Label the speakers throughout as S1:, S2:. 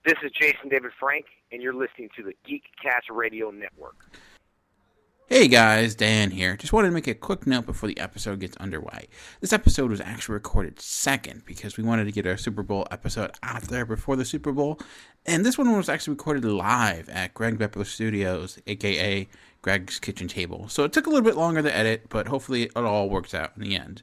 S1: This is Jason David Frank, and you're listening to the Geekcast Radio Network.
S2: Hey guys, Dan here. Just wanted to make a quick note before the episode gets underway. This episode was actually recorded second because we wanted to get our Super Bowl episode out there before the Super Bowl. And this one was actually recorded live at Greg Beppler Studios, aka Greg's Kitchen Table. So it took a little bit longer to edit, but hopefully it all works out in the end.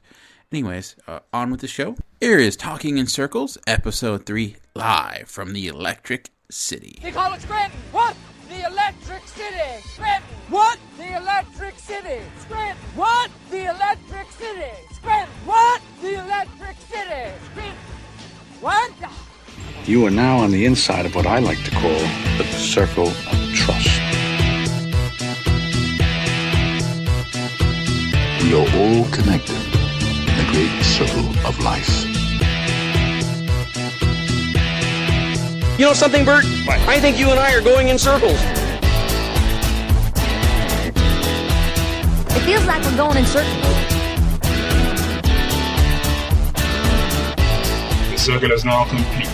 S2: Anyways, on with the show. Here is Talking in Circles, Episode 3, live from the Electric City.
S3: They call it Scranton. What? The Electric City. Scranton. What? The Electric City. Scranton. What? The Electric City. Scranton. What? The Electric City. Scranton. What?
S4: You are now on the inside of what I like to call the circle of trust.
S5: We are all connected in the great circle of life.
S6: You know something, Bert?
S4: What?
S6: I think you and I are going in circles.
S7: It feels like we're going in circles.
S8: The circle is now complete.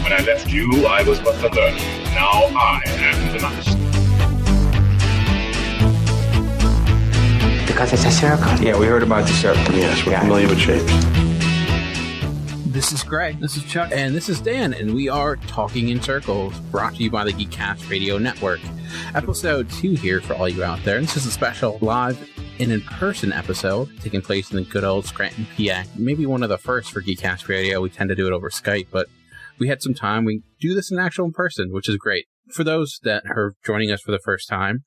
S8: When I left you, I was but the learner. Now I am the master.
S9: Because it's a circle.
S4: Yeah, we heard about the circle. Yes, we're familiar with shapes.
S10: This is Greg.
S11: This is Chuck.
S2: And this is Dan, and we are Talking in Circles, brought to you by the Geekcast Radio Network. Episode 2 here for all you out there. This is a special live and in-person episode taking place in the good old Scranton, PA. Maybe one of the first for Geekcast Radio. We tend to do it over Skype, but we had some time. We do this in actual person, which is great. For those that are joining us for the first time,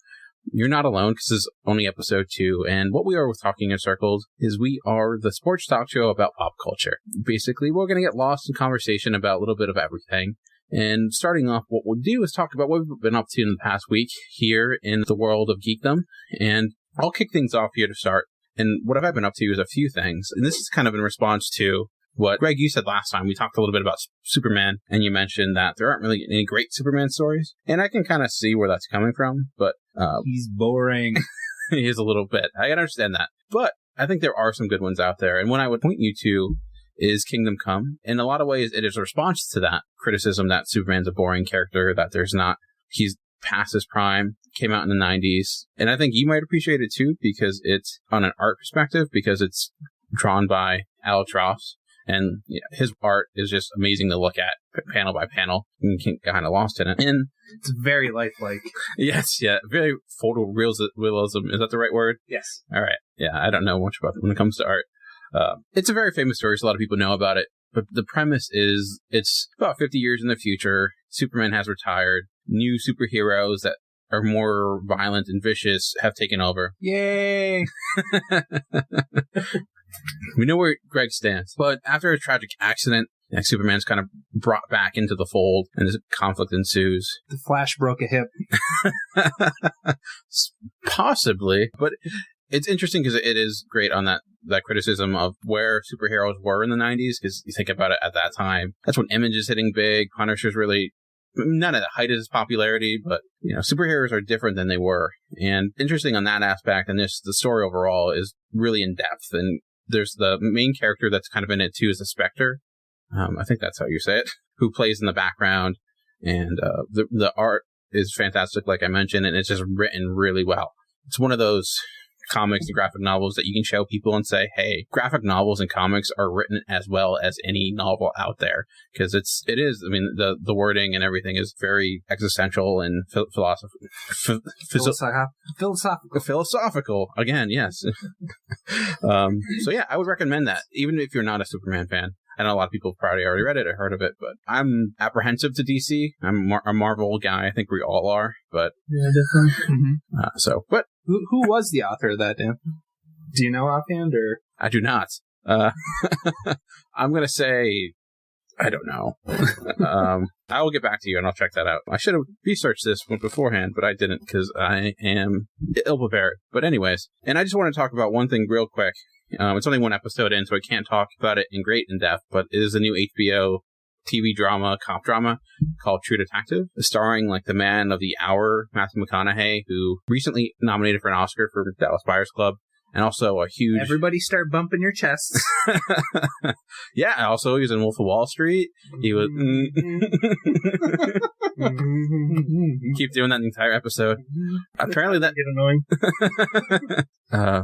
S2: you're not alone because this is only episode 2. And what we are with Talking in Circles is we are the sports talk show about pop culture. Basically, we're going to get lost in conversation about a little bit of everything. And starting off, what we'll do is talk about what we've been up to in the past week here in the world of geekdom. And I'll kick things off here to start. And what I've been up to is a few things. And this is kind of in response to what, Greg, you said last time. We talked a little bit about Superman, and you mentioned that there aren't really any great Superman stories. And I can kind of see where that's coming from, but
S10: he's boring.
S2: He is a little bit. I can understand that. But I think there are some good ones out there. And one I would point you to is Kingdom Come. In a lot of ways, it is a response to that criticism that Superman's a boring character, that he's past his prime, came out in the 90s. And I think you might appreciate it too, because it's on an art perspective, because it's drawn by Al Tross. And his art is just amazing to look at, panel by panel. You can get kind of lost in it. And
S10: it's very lifelike.
S2: Yes, yeah. Very photorealism. Is that the right word?
S10: Yes.
S2: All right. Yeah, I don't know much about it when it comes to art. It's a very famous story, so a lot of people know about it. But the premise is it's about 50 years in the future. Superman has retired. New superheroes that are more violent and vicious have taken over.
S10: Yay!
S2: We know where Greg stands, but after a tragic accident, Superman's kind of brought back into the fold, and this conflict ensues.
S10: The Flash broke a hip.
S2: Possibly, but it's interesting because it is great on that criticism of where superheroes were in the 90s, because you think about it at that time. That's when Image is hitting big, Punisher's really not at the height of his popularity, but superheroes are different than they were. And interesting on that aspect, and the story overall is really in depth. And there's the main character that's kind of in it too, is the Spectre. I think that's how you say it, who plays in the background. And the art is fantastic, like I mentioned, and it's just written really well. It's one of those comics and graphic novels that you can show people and say, hey, graphic novels and comics are written as well as any novel out there, because it is. I mean, the wording and everything is very existential and philosophical. Again, yes. So yeah, I would recommend that, even if you're not a Superman fan. I know a lot of people probably already read it or heard of it, but I'm apprehensive to DC. I'm a Marvel guy. I think we all are, but
S10: yeah, definitely. Mm-hmm.
S2: But
S10: who was the author of that, Dan? Do you know offhand, or
S2: I do not? I'm gonna say I don't know. I will get back to you and I'll check that out. I should have researched this one beforehand, but I didn't because I am ill prepared. But anyways, and I just want to talk about one thing real quick. It's only one episode in, so I can't talk about it in great depth, but it is a new HBO TV drama, cop drama, called True Detective, starring like the man of the hour, Matthew McConaughey, who recently nominated for an Oscar for Dallas Buyers Club. And also a huge...
S10: Everybody start bumping your chests.
S2: Yeah, also he was in Wolf of Wall Street. He was... Keep doing that the entire episode. Apparently that...
S10: Get annoying.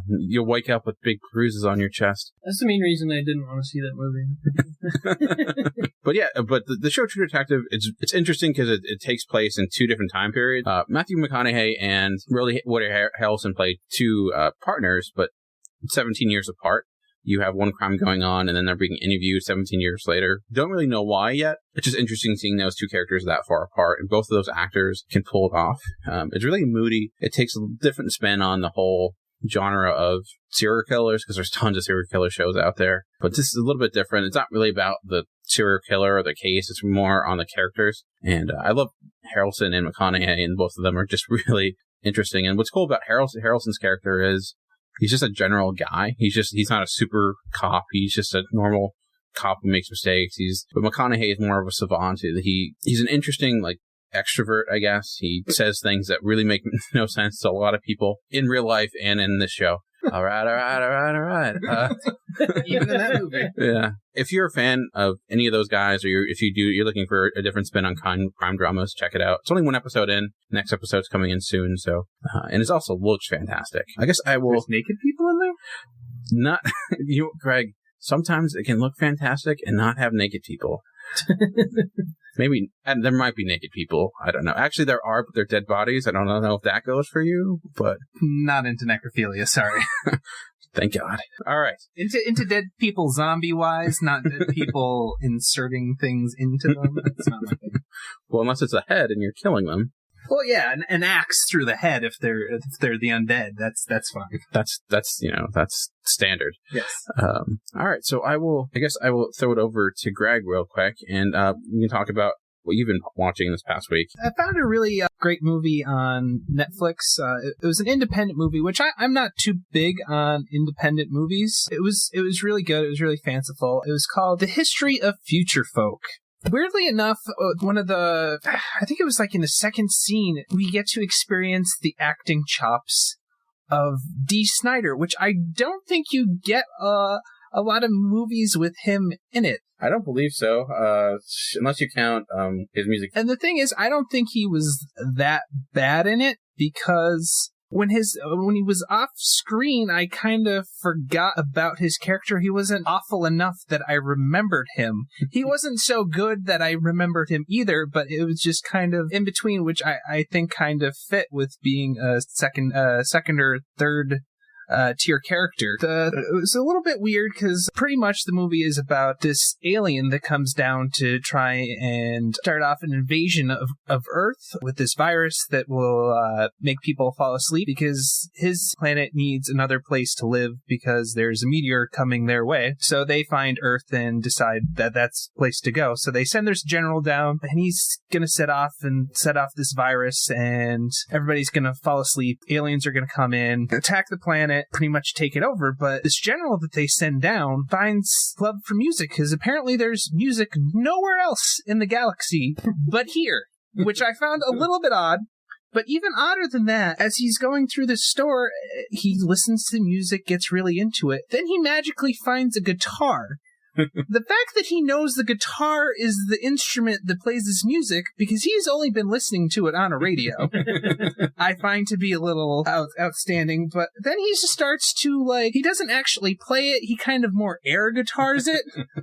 S2: You'll wake up with big bruises on your chest.
S7: That's the main reason I didn't want to see that movie.
S2: But yeah, the show True Detective, it's interesting because it takes place in two different time periods. Matthew McConaughey and Woody Harrelson played two partners, but 17 years apart. You have one crime going on, and then they're being interviewed 17 years later. Don't really know why yet. It's just interesting seeing those two characters that far apart, and both of those actors can pull it off. It's really moody. It takes a different spin on the whole genre of serial killers, because there's tons of serial killer shows out there. But this is a little bit different. It's not really about the serial killer or the case. It's more on the characters. And I love Harrelson and McConaughey, and both of them are just really interesting. And what's cool about Harrelson's character is he's just a general guy. He's not a super cop. He's just a normal cop who makes mistakes. But McConaughey is more of a savant. He's an interesting, like, extrovert, I guess. He says things that really make no sense to a lot of people in real life and in this show. All right.
S10: Even in that movie.
S2: Yeah. If you're a fan of any of those guys, or you're looking for a different spin on crime dramas, check it out. It's only one episode in. Next episode's coming in soon, so and it also looks fantastic. I guess I will.
S10: There's naked people in there?
S2: Not Greg. Sometimes it can look fantastic and not have naked people. Maybe there might be naked people. I don't know. Actually, there are, but they're dead bodies. I don't know if that goes for you, but
S10: not into necrophilia. Sorry.
S2: Thank God. All right.
S10: Into dead people zombie wise, not dead people inserting things into them. That's not my thing.
S2: Well, unless it's a head and you're killing them.
S10: Well, yeah, an axe through the head if they're the undead. That's fine.
S2: That's standard.
S10: Yes.
S2: All right. So I guess I will throw it over to Greg real quick, and we can talk about what you've been watching this past week.
S10: I found a really great movie on Netflix. It was an independent movie, which I'm not too big on independent movies. It was really good. It was really fanciful. It was called The History of Future Folk. Weirdly enough, I think it was like in the second scene, we get to experience the acting chops of Dee Snider, which I don't think you get a lot of movies with him in it.
S2: I don't believe so, unless you count his music.
S10: And the thing is, I don't think he was that bad in it, because when he was off screen, I kind of forgot about his character. He wasn't awful enough that I remembered him. He wasn't so good that I remembered him either, but it was just kind of in between, which I think kind of fit with being a second or third tier character. It was a little bit weird because pretty much the movie is about this alien that comes down to try and start off an invasion of Earth with this virus that will make people fall asleep because his planet needs another place to live because there's a meteor coming their way. So they find Earth and decide that that's the place to go. So they send their general down, and he's going to set off this virus, and everybody's going to fall asleep. Aliens are going to come in, attack the planet, pretty much take it over. But this general that they send down finds love for music, because apparently there's music nowhere else in the galaxy but here, which I found a little bit odd. But even odder than that, as he's going through the store, he listens to music, gets really into it. Then he magically finds a guitar. The fact that he knows the guitar is the instrument that plays this music, because he's only been listening to it on a radio, I find to be a little outstanding. But then he just starts to, he doesn't actually play it, he kind of more air guitars it,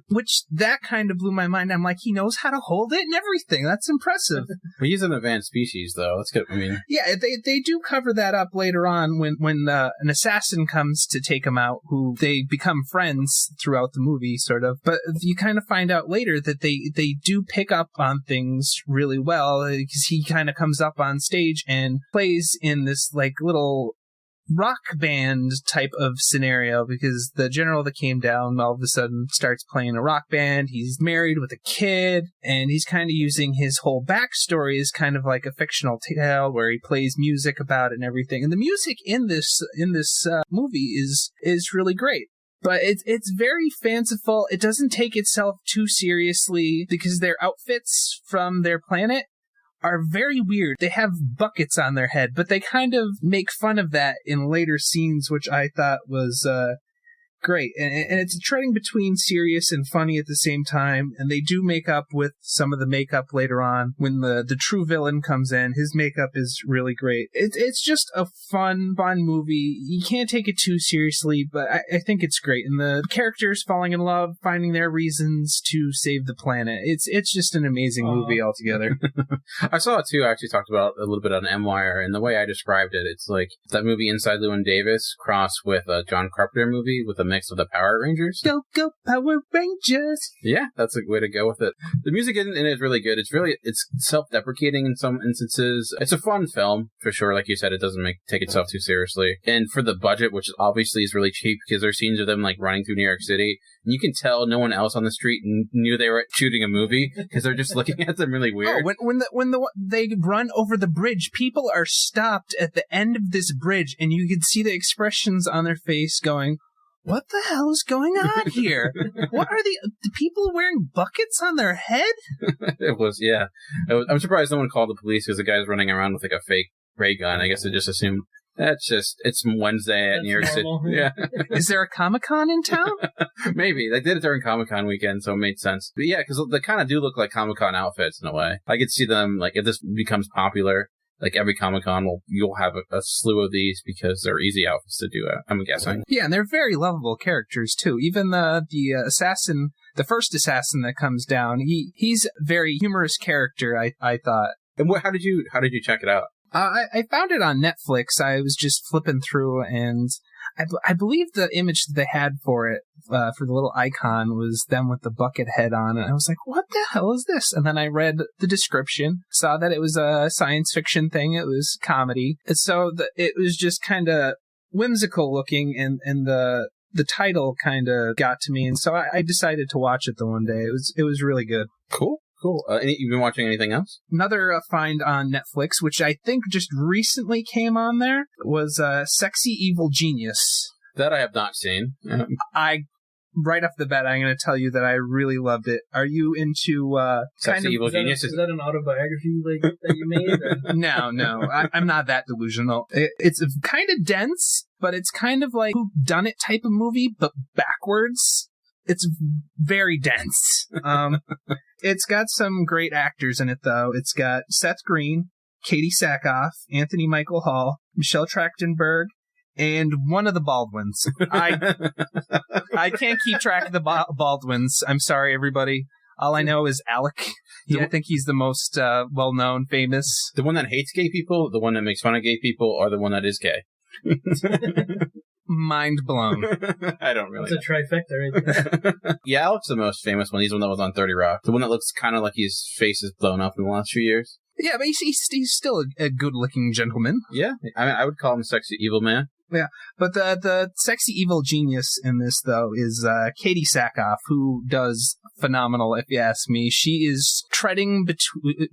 S10: which that kind of blew my mind. I'm like, he knows how to hold it and everything. That's impressive.
S2: Well, he's an advanced species, though. That's good. I mean,
S10: yeah, they do cover that up later on when an assassin comes to take him out, who they become friends throughout the movie, sort of. But you kind of find out later that they do pick up on things really well, because he kind of comes up on stage and plays in this little rock band type of scenario, because the general that came down all of a sudden starts playing a rock band. He's married with a kid, and he's kind of using his whole backstory as kind of like a fictional tale where he plays music about it and everything. And the music in this movie is really great. But it's very fanciful. It doesn't take itself too seriously, because their outfits from their planet are very weird. They have buckets on their head, but they kind of make fun of that in later scenes, which I thought was great. And it's treading between serious and funny at the same time, and they do make up with some of the makeup later on. When the true villain comes in, his makeup is really great. It's just a fun movie. You can't take it too seriously, but I think it's great. And the characters falling in love, finding their reasons to save the planet. It's just an amazing movie altogether.
S2: I saw it too. I actually talked about it a little bit on M-Wire, and the way I described it, it's like that movie Inside Llewyn Davis crossed with a John Carpenter movie with a mix of the Power Rangers.
S10: Go Power Rangers!
S2: Yeah, that's a way to go with it. The music in it is really good. It's self-deprecating in some instances. It's a fun film, for sure. Like you said, it doesn't take itself too seriously. And for the budget, which obviously is really cheap, because there's scenes of them like running through New York City, and you can tell no one else on the street knew they were shooting a movie, because they're just looking at them really weird.
S10: Oh, when they run over the bridge, people are stopped at the end of this bridge, and you can see the expressions on their face going, what the hell is going on here? What are the people wearing buckets on their head?
S2: It was, yeah. I'm surprised no one called the police, because the guy's running around with like a fake ray gun. I guess they just assumed it's Wednesday at New York City. Yeah.
S10: Is there a Comic-Con in town?
S2: Maybe. They did it during Comic-Con weekend, so it made sense. But yeah, because they kind of do look like Comic-Con outfits in a way. I could see them, like, if this becomes popular, like every Comic-Con, you'll have a slew of these because they're easy outfits to do, I'm guessing.
S10: Yeah, and they're very lovable characters, too. Even the assassin, the first assassin that comes down, he's a very humorous character, I thought.
S2: And how did you check it out?
S10: I found it on Netflix. I was just flipping through, and I believe the image that they had for it, for the little icon, was them with the bucket head on, and I was like, what the hell is this? And then I read the description, saw that it was a science fiction thing, it was comedy, and so it was just kind of whimsical looking, and the title kind of got to me, and so I decided to watch it the one day. It was really good.
S2: Cool. You've been watching anything else?
S10: Another find on Netflix, which I think just recently came on there, was Sexy Evil Genius.
S2: That I have not seen.
S10: Right off the bat, I'm going to tell you that I really loved it. Are you into
S2: Sexy Evil Genius?
S7: Is that an autobiography that you made? Or?
S10: No. I'm not that delusional. It's kind of dense, but it's kind of like a whodunit type of movie, but backwards. It's very dense. It's got some great actors in it, though. It's got Seth Green, Katie Sackhoff, Anthony Michael Hall, Michelle Trachtenberg, and one of the Baldwins. I can't keep track of the Baldwins. I'm sorry, everybody. All I know is Alec. I think he's the most well-known, famous.
S2: The one that hates gay people, the one that makes fun of gay people, or the one that is gay?
S10: Mind blown.
S2: I don't really.
S7: It's a trifecta right there.
S2: Yeah, Alec's the most famous one. He's the one that was on 30 Rock. The one that looks kind of like his face is blown up in the last few years.
S10: Yeah, but he's still a good-looking gentleman.
S2: Yeah, I mean, I would call him Sexy Evil Man.
S10: Yeah, but the Sexy Evil Genius in this, though, is Katie Sackhoff, who does phenomenal, if you ask me. She is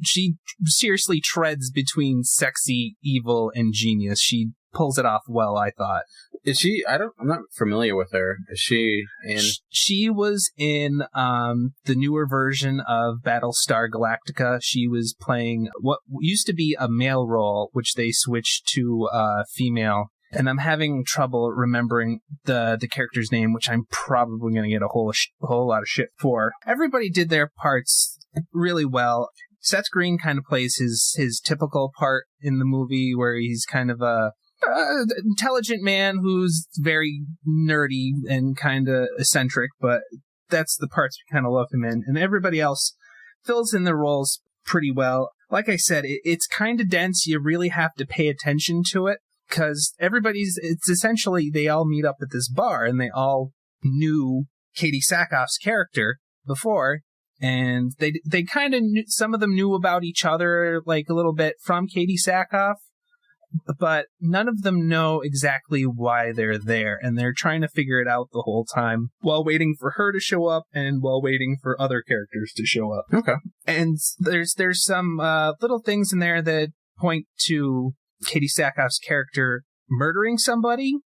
S10: she seriously treads between sexy, evil, and genius. She pulls it off well, I thought.
S2: Is she? I'm not familiar with her. Is she in?
S10: She was in the newer version of Battlestar Galactica. She was playing what used to be a male role, which they switched to female. And I'm having trouble remembering the character's name, which I'm probably going to get a whole lot of shit for. Everybody did their parts really well. Seth Green kind of plays his typical part in the movie, where he's kind of a intelligent man who's very nerdy and kind of eccentric, but that's the parts we kind of love him in. And everybody else fills in their roles pretty well. Like I said, it's kind of dense. You really have to pay attention to it, because it's essentially, they all meet up at this bar, and they all knew Katie Sackhoff's character before, and they kind of knew, some of them knew about each other, like a little bit from Katie Sackhoff, but none of them know exactly why they're there, and they're trying to figure it out the whole time while waiting for her to show up and while waiting for other characters to show up.
S2: Okay.
S10: And there's some little things in there that point to Katie Sackhoff's character murdering somebody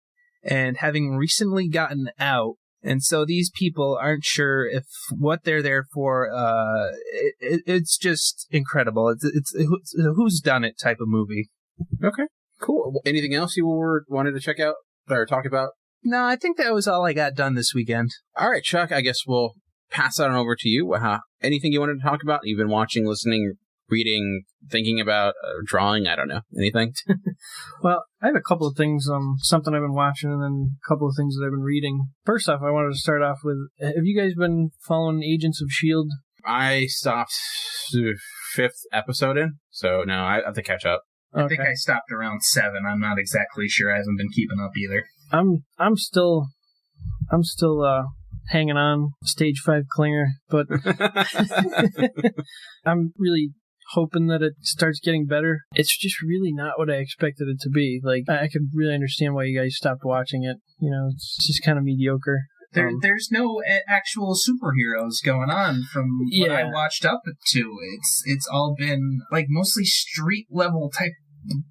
S10: and having recently gotten out And so these people aren't sure if what they're there for. It's just incredible. It's a who's done it type of movie.
S2: Okay, cool. Anything else you wanted to check out or talk about?
S10: No, I think that was all I got done this weekend.
S2: All right, Chuck, I guess we'll pass that on over to you. Anything you wanted to talk about? You've been watching, listening, reading, thinking about, drawing, I don't know. Anything?
S7: Well, I have a couple of things, something I've been watching and then a couple of things that I've been reading. First off, I wanted to start off with, have you guys been following Agents of S.H.I.E.L.D.?
S2: I stopped the 5th episode in, so now I have to catch up.
S10: I think I stopped around 7. I'm not exactly sure. I haven't been keeping up either.
S7: I'm still hanging on, stage 5 clinger, but I'm really hoping that it starts getting better. It's just really not what I expected it to be. Like, I could really understand why you guys stopped watching it. You know, it's just kind of mediocre.
S10: There's no actual superheroes going on from what I watched up to. It's all been like mostly street level type,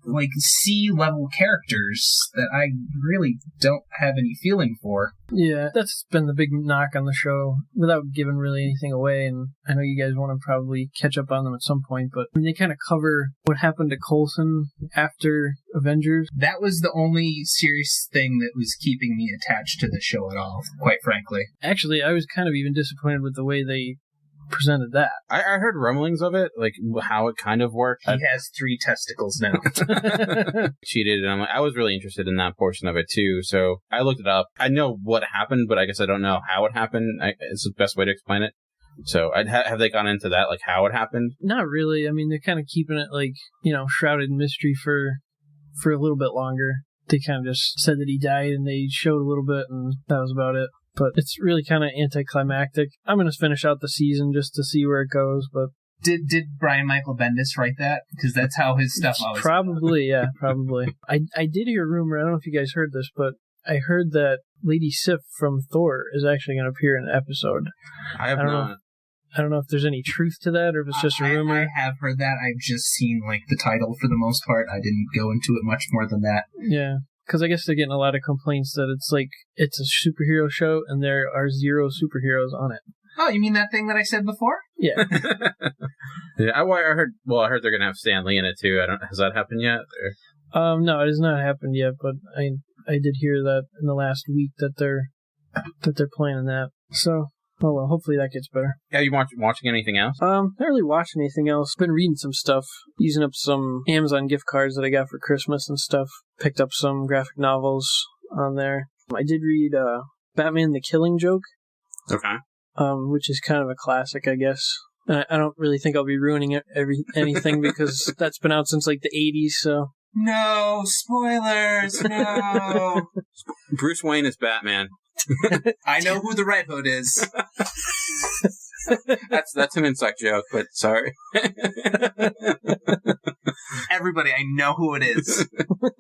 S10: like C-level characters that I really don't have any feeling for.
S7: Yeah, that's been the big knock on the show, without giving really anything away, and I know you guys want to probably catch up on them at some point, but I mean, they kind of cover what happened to Coulson after Avengers.
S10: That was the only serious thing that was keeping me attached to the show at all, quite frankly.
S7: Actually, I was kind of even disappointed with the way they presented that.
S2: I heard rumblings of it, like how it kind of worked.
S10: He has 3 testicles now.
S2: Cheated, and I was really interested in that portion of it too, so I looked it up. I know what happened, but I guess I don't know how it happened. It's the best way to explain it. So have they gone into that, like how it happened?
S7: Not really. I mean, they're kind of keeping it like, you know, shrouded in mystery for a little bit longer. They kind of just said that he died and they showed a little bit and that was about it. But it's really kind of anticlimactic. I'm going to finish out the season just to see where it goes, but...
S10: Did Brian Michael Bendis write that? Because that's how his stuff always...
S7: Probably, yeah, probably. I did hear a rumor, I don't know if you guys heard this, but I heard that Lady Sif from Thor is actually going to appear in an episode.
S2: I have not.
S7: I don't know if there's any truth to that or if it's just a rumor.
S10: I have heard that. I've just seen, like, the title for the most part. I didn't go into it much more than that.
S7: Yeah. Because I guess they're getting a lot of complaints that it's like, it's a superhero show and there are 0 superheroes on it.
S10: Oh, you mean that thing that I said before?
S7: Yeah.
S2: Yeah, I heard they're going to have Stan Lee in it too. Has that happened yet? Or?
S7: No, it has not happened yet, but I did hear that in the last week that they're planning that. So, oh well, hopefully that gets better.
S2: Yeah, you watching anything else?
S7: Not really watching anything else. Been reading some stuff, using up some Amazon gift cards that I got for Christmas and stuff. Picked up some graphic novels on there. I did read Batman the Killing Joke.
S2: Okay.
S7: Which is kind of a classic, I guess. I don't really think I'll be ruining anything because that's been out since like the 80s, so...
S10: No, spoilers, no!
S2: Bruce Wayne is Batman.
S10: I know who the Red Hood is.
S2: That's an inside joke, but sorry.
S10: Everybody, I know who it is.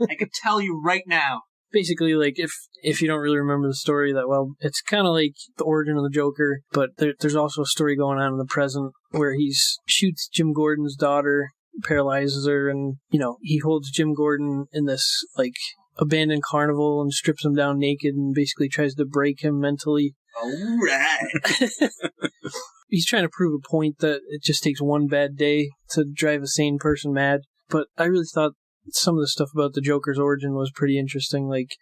S10: I could tell you right now.
S7: Basically, like, if you don't really remember the story that well, it's kind of like the origin of the Joker, but there's also a story going on in the present where he shoots Jim Gordon's daughter, paralyzes her, and, you know, he holds Jim Gordon in this, like, abandoned carnival and strips him down naked and basically tries to break him mentally.
S10: All right.
S7: He's trying to prove a point that it just takes one bad day to drive a sane person mad. But I really thought some of the stuff about the Joker's origin was pretty interesting. Like,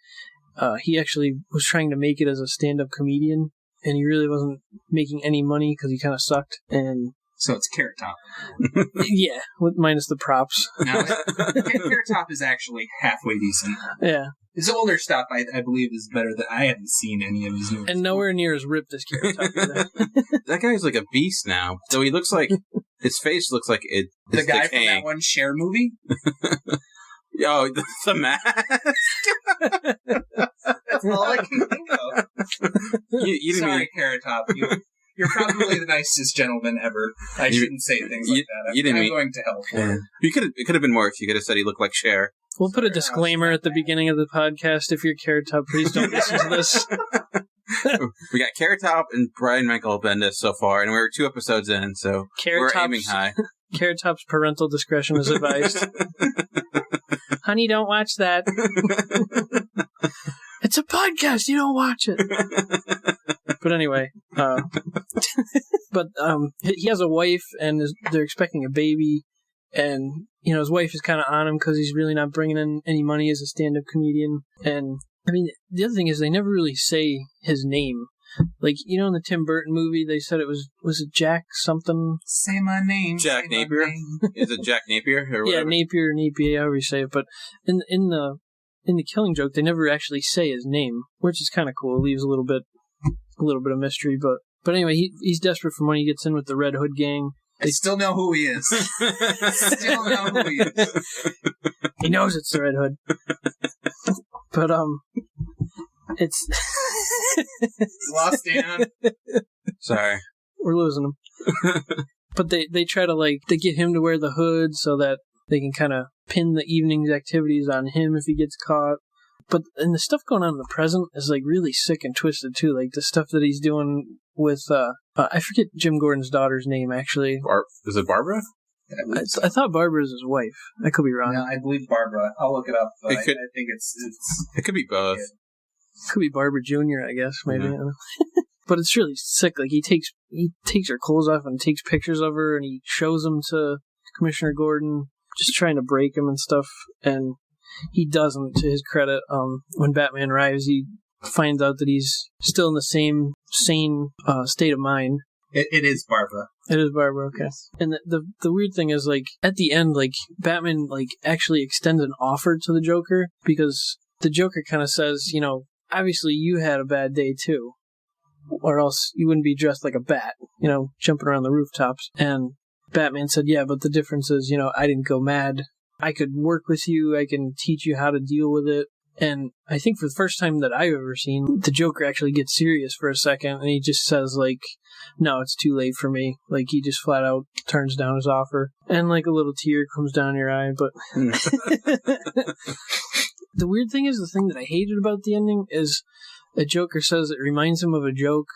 S7: he actually was trying to make it as a stand-up comedian, and he really wasn't making any money because he kind of sucked. And
S10: so it's Carrot Top.
S7: Yeah, minus the props.
S10: No, Carrot Top is actually halfway decent.
S7: Yeah.
S10: His older stuff, I believe, is better than... I haven't seen any of his new...
S7: And nowhere near as ripped as Carrot Top either.
S2: That guy's like a beast now. So he looks like... His face looks like it.
S10: The guy decaying. From that one Cher movie?
S2: Oh, the mask.
S10: That's all I can think of.
S2: You didn't
S10: Sorry, Carrot Top. You're probably the nicest gentleman ever. I shouldn't say things like that. I'm going to hell for it.
S2: It could have been more if you could have said he looked like Cher.
S7: We'll put a disclaimer at the beginning of the podcast. If you're Carrot Top, please don't listen to this.
S2: We got Carrot Top and Brian Michael Bendis so far, and we're 2 episodes in, so we're aiming high.
S7: Carrot Top's parental discretion is advised. Honey, don't watch that. It's a podcast. You don't watch it. But anyway, he has a wife, and they're expecting a baby, and his wife is kind of on him because he's really not bringing in any money as a stand-up comedian. And I mean, the other thing is they never really say his name. Like, in the Tim Burton movie, they said was it Jack something?
S10: Say my name.
S2: Jack Napier? Is it Jack Napier or whatever?
S7: Yeah, Napier, however you say it. But in the Killing Joke, they never actually say his name, which is kind of cool. It leaves a little bit of mystery. But anyway, he's desperate for money. He gets in with the Red Hood gang.
S10: I still know who he is.
S7: He knows it's the Red Hood. But it's
S10: lost Dan.
S2: Sorry,
S7: we're losing him. But they try to they get him to wear the hood so that they can kind of pin the evening's activities on him if he gets caught. But the stuff going on in the present is really sick and twisted too. Like the stuff that he's doing with I forget Jim Gordon's daughter's name actually.
S2: Is it Barbara?
S7: I thought Barbara is his wife. I could be wrong.
S10: No, I believe Barbara. I'll look it up. But
S2: I think it could be both.
S7: Could be Barbara Jr., I guess, maybe.
S2: Mm-hmm.
S7: But it's really sick. Like, he takes her clothes off and takes pictures of her, and he shows them to Commissioner Gordon, just trying to break him and stuff. And he doesn't, to his credit. When Batman arrives, he finds out that he's still in the same sane state of mind.
S10: It is Barbara.
S7: It is Barbara, okay. And the weird thing is, at the end, Batman, actually extends an offer to the Joker, because the Joker kind of says, obviously you had a bad day too, or else you wouldn't be dressed like a bat, jumping around the rooftops. And Batman said, yeah, but the difference is, I didn't go mad. I could work with you. I can teach you how to deal with it. And I think for the first time that I've ever seen, the Joker actually gets serious for a second, and he just says, no, it's too late for me. He just flat out turns down his offer. And, a little tear comes down your eye, but... The weird thing is, the thing that I hated about the ending is the Joker says it reminds him of a joke.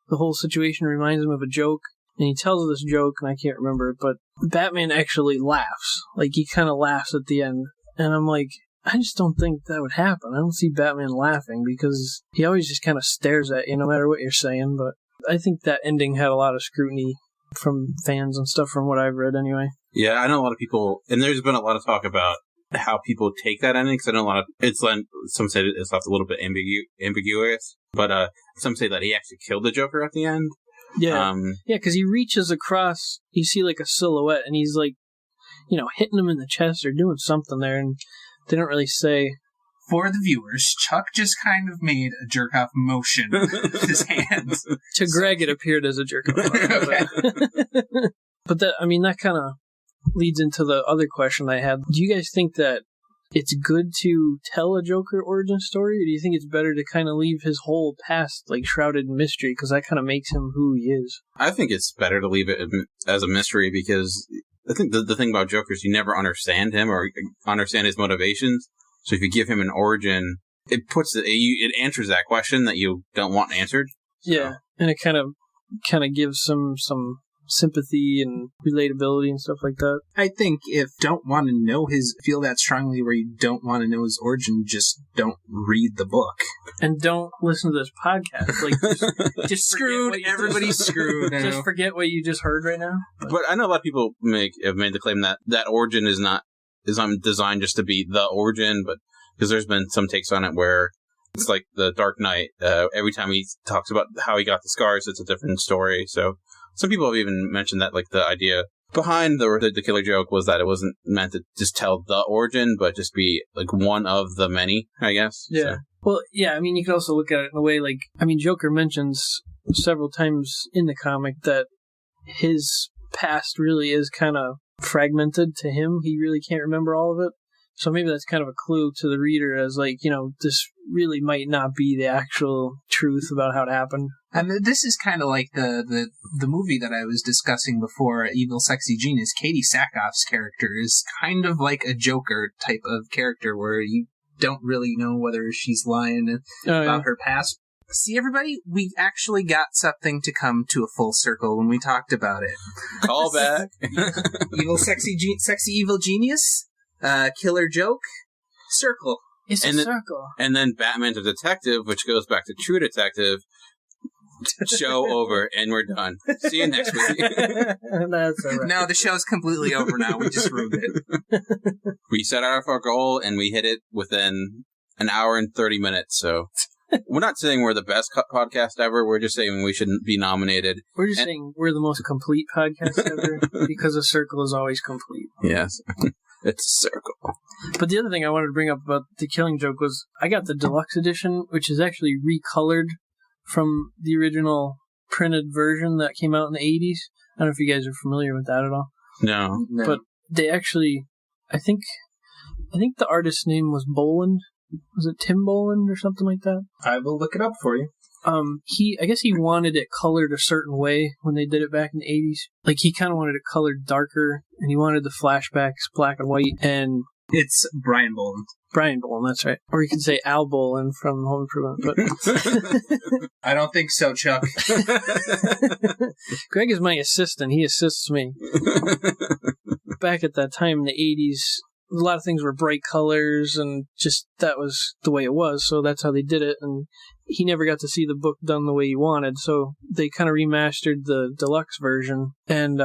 S7: The whole situation reminds him of a joke. And he tells this joke, and I can't remember it, but Batman actually laughs. He kind of laughs at the end. And I'm like, I just don't think that would happen. I don't see Batman laughing, because he always just kind of stares at you no matter what you're saying. But I think that ending had a lot of scrutiny from fans and stuff, from what I've read anyway.
S2: Yeah, I know a lot of people, and there's been a lot of talk about how people take that ending, because I know some say it's left a little bit ambiguous, but some say that he actually killed the Joker at the end.
S7: Yeah, because he reaches across, you see a silhouette, and he's hitting him in the chest or doing something there, and they don't really say.
S10: For the viewers, Chuck just kind of made a jerk-off motion with his hands.
S7: To Greg, it appeared as a jerk-off motion.
S10: Okay.
S7: But that kind of leads into the other question I had. Do you guys think that it's good to tell a Joker origin story, or do you think it's better to kind of leave his whole past shrouded in mystery, because that kind of makes him who he is?
S2: I think it's better to leave it as a mystery, because I think the thing about Joker is you never understand him or understand his motivations. So if you give him an origin, it answers that question that you don't want answered. So.
S7: Yeah, and it kind of gives some sympathy and relatability and stuff like that.
S10: I think if you don't want to feel that strongly where you don't want to know his origin, just don't read the book.
S7: And don't listen to this podcast. Just
S10: screwed. Everybody's screwed.
S7: Just forget what you just heard right now.
S2: But I know a lot of people have made the claim that origin is designed just to be the origin, but because there's been some takes on it where it's like the Dark Knight. Every time he talks about how he got the scars, it's a different story. So some people have even mentioned that the idea behind the killer joke was that it wasn't meant to just tell the origin, but just be one of the many, I guess.
S7: Yeah.
S2: So.
S7: Well, yeah, I mean, you could also look at it in a way Joker mentions several times in the comic that his past really is kind of fragmented to him. He really can't remember all of it. So maybe that's kind of a clue to the reader as this really might not be the actual truth about how it happened.
S10: And this is kind of like the movie that I was discussing before, Evil Sexy Genius. Katie Sackhoff's character is kind of like a Joker type of character where you don't really know whether she's lying about her past. See, everybody, we actually got something to come to a full circle when we talked about it.
S2: Call back.
S10: Evil Sexy Evil Genius, Killer Joke, Circle.
S7: It's a circle.
S2: And then Batman's a detective, which goes back to True Detective. Show over, and we're done. See you next week.
S7: That's all right.
S10: No, the show's completely over now. We just ruined it.
S2: We set out our goal, and we hit it within an hour and 30 minutes, so... We're not saying we're the best podcast ever. We're just saying we shouldn't be nominated.
S7: We're just saying we're the most complete podcast ever because a circle is always complete.
S2: Yes. It's a circle.
S7: But the other thing I wanted to bring up about The Killing Joke was I got the deluxe edition, which is actually recolored from the original printed version that came out in the 80s. I don't know if you guys are familiar with that at all.
S2: No.
S7: But they actually, I think the artist's name was Boland. Was it Tim Boland or something like that?
S10: I will look it up for you.
S7: I guess he wanted it colored a certain way when they did it back in the 80s. Like, he kind of wanted it colored darker, and he wanted the flashbacks black and white, and...
S10: It's Brian Boland.
S7: Brian Boland, that's right. Or you can say Al Boland from Home Improvement, but...
S10: I don't think so, Chuck.
S7: Greg is my assistant. He assists me. Back at that time in the 80s... a lot of things were bright colors, and just that was the way it was, so that's how they did it, and he never got to see the book done the way he wanted, so they kind of remastered the deluxe version, and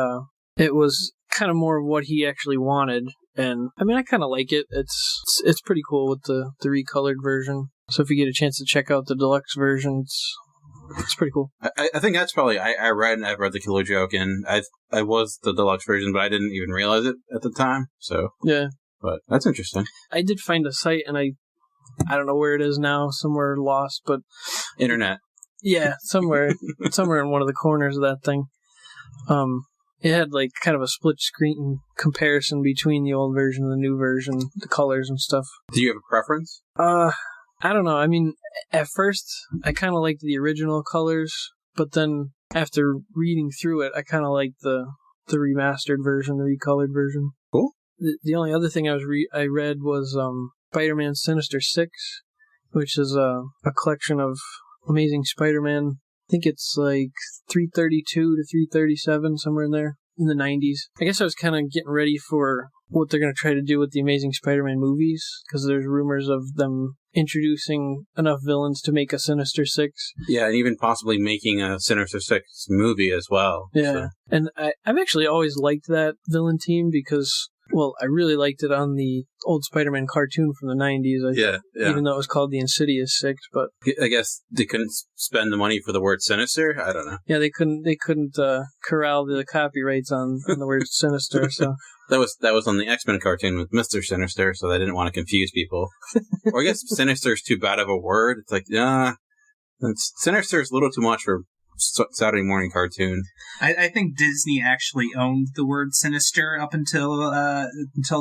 S7: it was kind of more of what he actually wanted, and I mean, I kind of like it. It's pretty cool with the recolored version, so if you get a chance to check out the deluxe version, it's pretty cool.
S2: I think that's probably, I've read The Killer Joke, and I was the deluxe version, but I didn't even realize it at the time, so...
S7: Yeah.
S2: But that's interesting.
S7: I did find a site, and I don't know where it is now, somewhere lost, but...
S2: Internet.
S7: Yeah, somewhere in one of the corners of that thing. It had, like, kind of a split screen comparison between the old version and the new version, the colors and stuff.
S2: Do you have a preference?
S7: I don't know. I mean, at first, I kind of liked the original colors, but then after reading through it, I kind of liked the remastered version, the recolored version.
S2: Cool.
S7: The only other thing I read was Spider-Man Sinister Six, which is a collection of Amazing Spider-Man. I think it's like 332 to 337, somewhere in there, in the 90s. I guess I was kind of getting ready for what they're going to try to do with the Amazing Spider-Man movies, because there's rumors of them introducing enough villains to make a Sinister Six.
S2: Yeah, and even possibly making a Sinister Six movie as well.
S7: Yeah,
S2: so.
S7: And I've actually always liked that villain team because... Well, I really liked it on the old Spider-Man cartoon from the 90s.
S2: Yeah.
S7: Even though it was called the Insidious Six, but
S2: I guess they couldn't spend the money for the word sinister. I don't know.
S7: Yeah, they couldn't corral the copyrights on the word sinister. So
S2: that was on the X-Men cartoon with Mr. Sinister, so they didn't want to confuse people. Or I guess sinister is too bad of a word. It's like, sinister is a little too much for Saturday morning cartoon.
S10: I think Disney actually owned the word sinister up until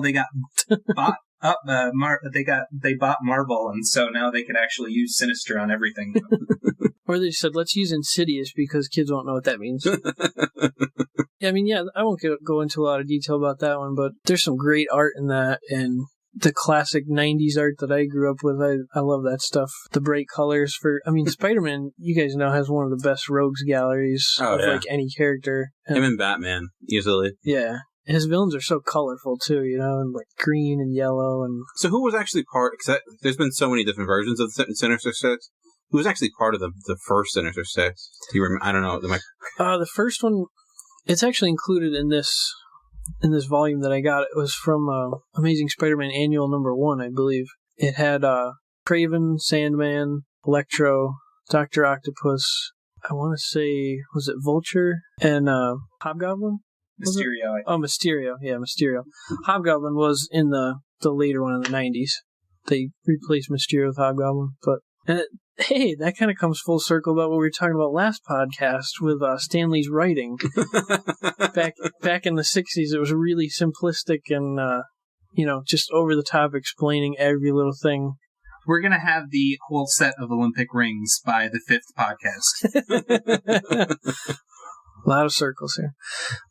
S10: they got bought up. They bought Marvel, and so now they can actually use sinister on everything.
S7: Or they said, let's use insidious because kids won't know what that means. Yeah, I mean, I won't go into a lot of detail about that one, but there's some great art in that, and the classic 90s art that I grew up with, I love that stuff. The bright colors Spider-Man, you guys know, has one of the best rogues galleries of like any character.
S2: Him and Batman, easily.
S7: Yeah. His villains are so colorful too, and like green and yellow. And
S2: so who was actually because there's been so many different versions of the Sinister Six. Who was actually part of the first Sinister Six? Do you remember? I don't know.
S7: The first one, it's actually included in this volume that I got. It was from Amazing Spider-Man Annual number 1, I believe. It had Kraven, Sandman, Electro, Dr. Octopus, I want to say, was it Vulture, and Hobgoblin?
S10: Mysterio.
S7: Oh, Mysterio. Yeah, Mysterio. Hobgoblin was in the later one in the 90s. They replaced Mysterio with Hobgoblin. But, hey, that kind of comes full circle about what we were talking about last podcast with Stan Lee's writing. Back in the 60s, it was really simplistic and, just over the top explaining every little thing.
S10: We're going to have the whole set of Olympic rings by the 5th podcast.
S7: A lot of circles here.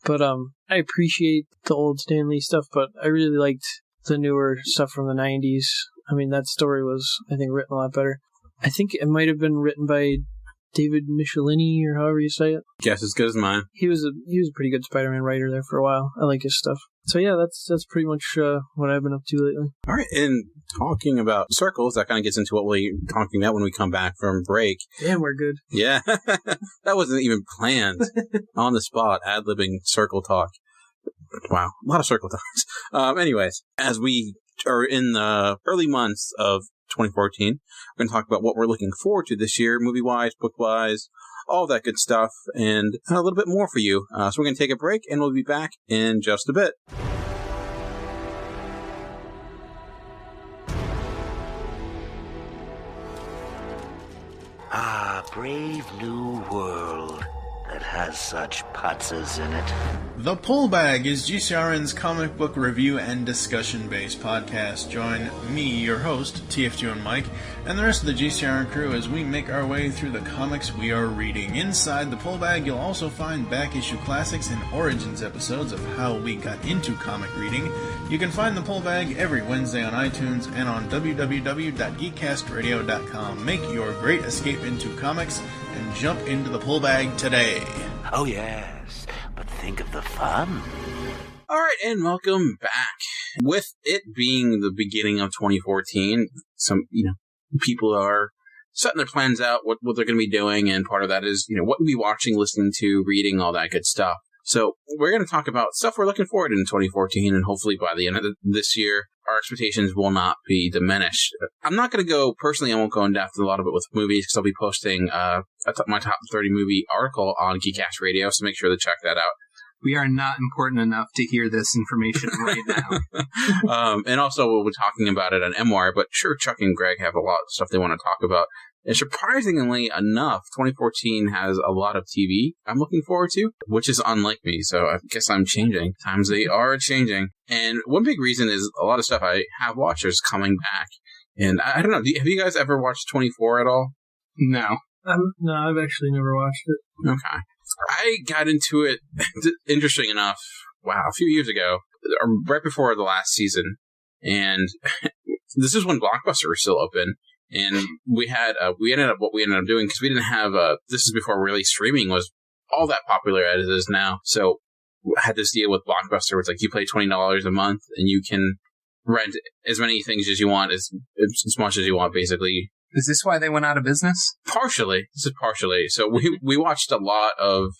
S7: But I appreciate the old Stan Lee stuff, but I really liked the newer stuff from the 90s. I mean, that story was, I think, written a lot better. I think it might have been written by David Michelini, or however you say it.
S2: Guess as good as mine.
S7: He was a pretty good Spider-Man writer there for a while. I like his stuff. So yeah, that's pretty much what I've been up to lately.
S2: All right, and talking about circles, that kind of gets into what we're talking about when we come back from break.
S7: Damn, we're good.
S2: Yeah, that wasn't even planned. On the spot, ad-libbing circle talk. Wow, a lot of circle talks. Anyways, as we are in the early months of 2014, we're going to talk about what we're looking forward to this year, movie-wise, book-wise, all that good stuff, and a little bit more for you. So we're going to take a break, and we'll be back in just a bit.
S9: Ah, brave new world that has such putzes in it.
S11: The Pull Bag is GCRN's comic book review and discussion-based podcast. Join me, your host, TFG and Mike, and the rest of the GCRN crew as we make our way through the comics we are reading. Inside the Pull Bag, you'll also find back-issue classics and origins episodes of how we got into comic reading. You can find the Pull Bag every Wednesday on iTunes and on www.geekcastradio.com. Make your great escape into comics and jump into the Pull Bag today.
S9: Oh yes, but think of the fun.
S2: All right, and welcome back. With it being the beginning of 2014, some people are setting their plans out, what they're going to be doing, and part of that is what we'll be watching, listening to, reading, all that good stuff. So we're going to talk about stuff we're looking forward to in 2014, and hopefully by the end of this year, our expectations will not be diminished. I'm not going to go, personally, I won't go in depth a lot of it with movies, because I'll be posting my top 30 movie article on Geekcast Radio, so make sure to check that out.
S10: We are not important enough to hear this information right now.
S2: And also, we'll be talking about it on MWire, but sure, Chuck and Greg have a lot of stuff they want to talk about. And surprisingly enough, 2014 has a lot of TV I'm looking forward to, which is unlike me, so I guess I'm changing. Times they are changing. And one big reason is a lot of stuff I have watched is coming back. And I don't know, have you guys ever watched 24 at all?
S10: No.
S7: No, I've actually never watched it.
S2: Okay. I got into it, interesting enough, a few years ago, right before the last season. And this is when Blockbuster was still open. And we ended up doing, because we didn't have, this is before really streaming was all that popular as it is now. So I had this deal with Blockbuster where it's like you pay $20 a month and you can rent as many things as you want, as much as you want, basically.
S10: Is this why they went out of business?
S2: Partially. This is partially. So we watched a lot of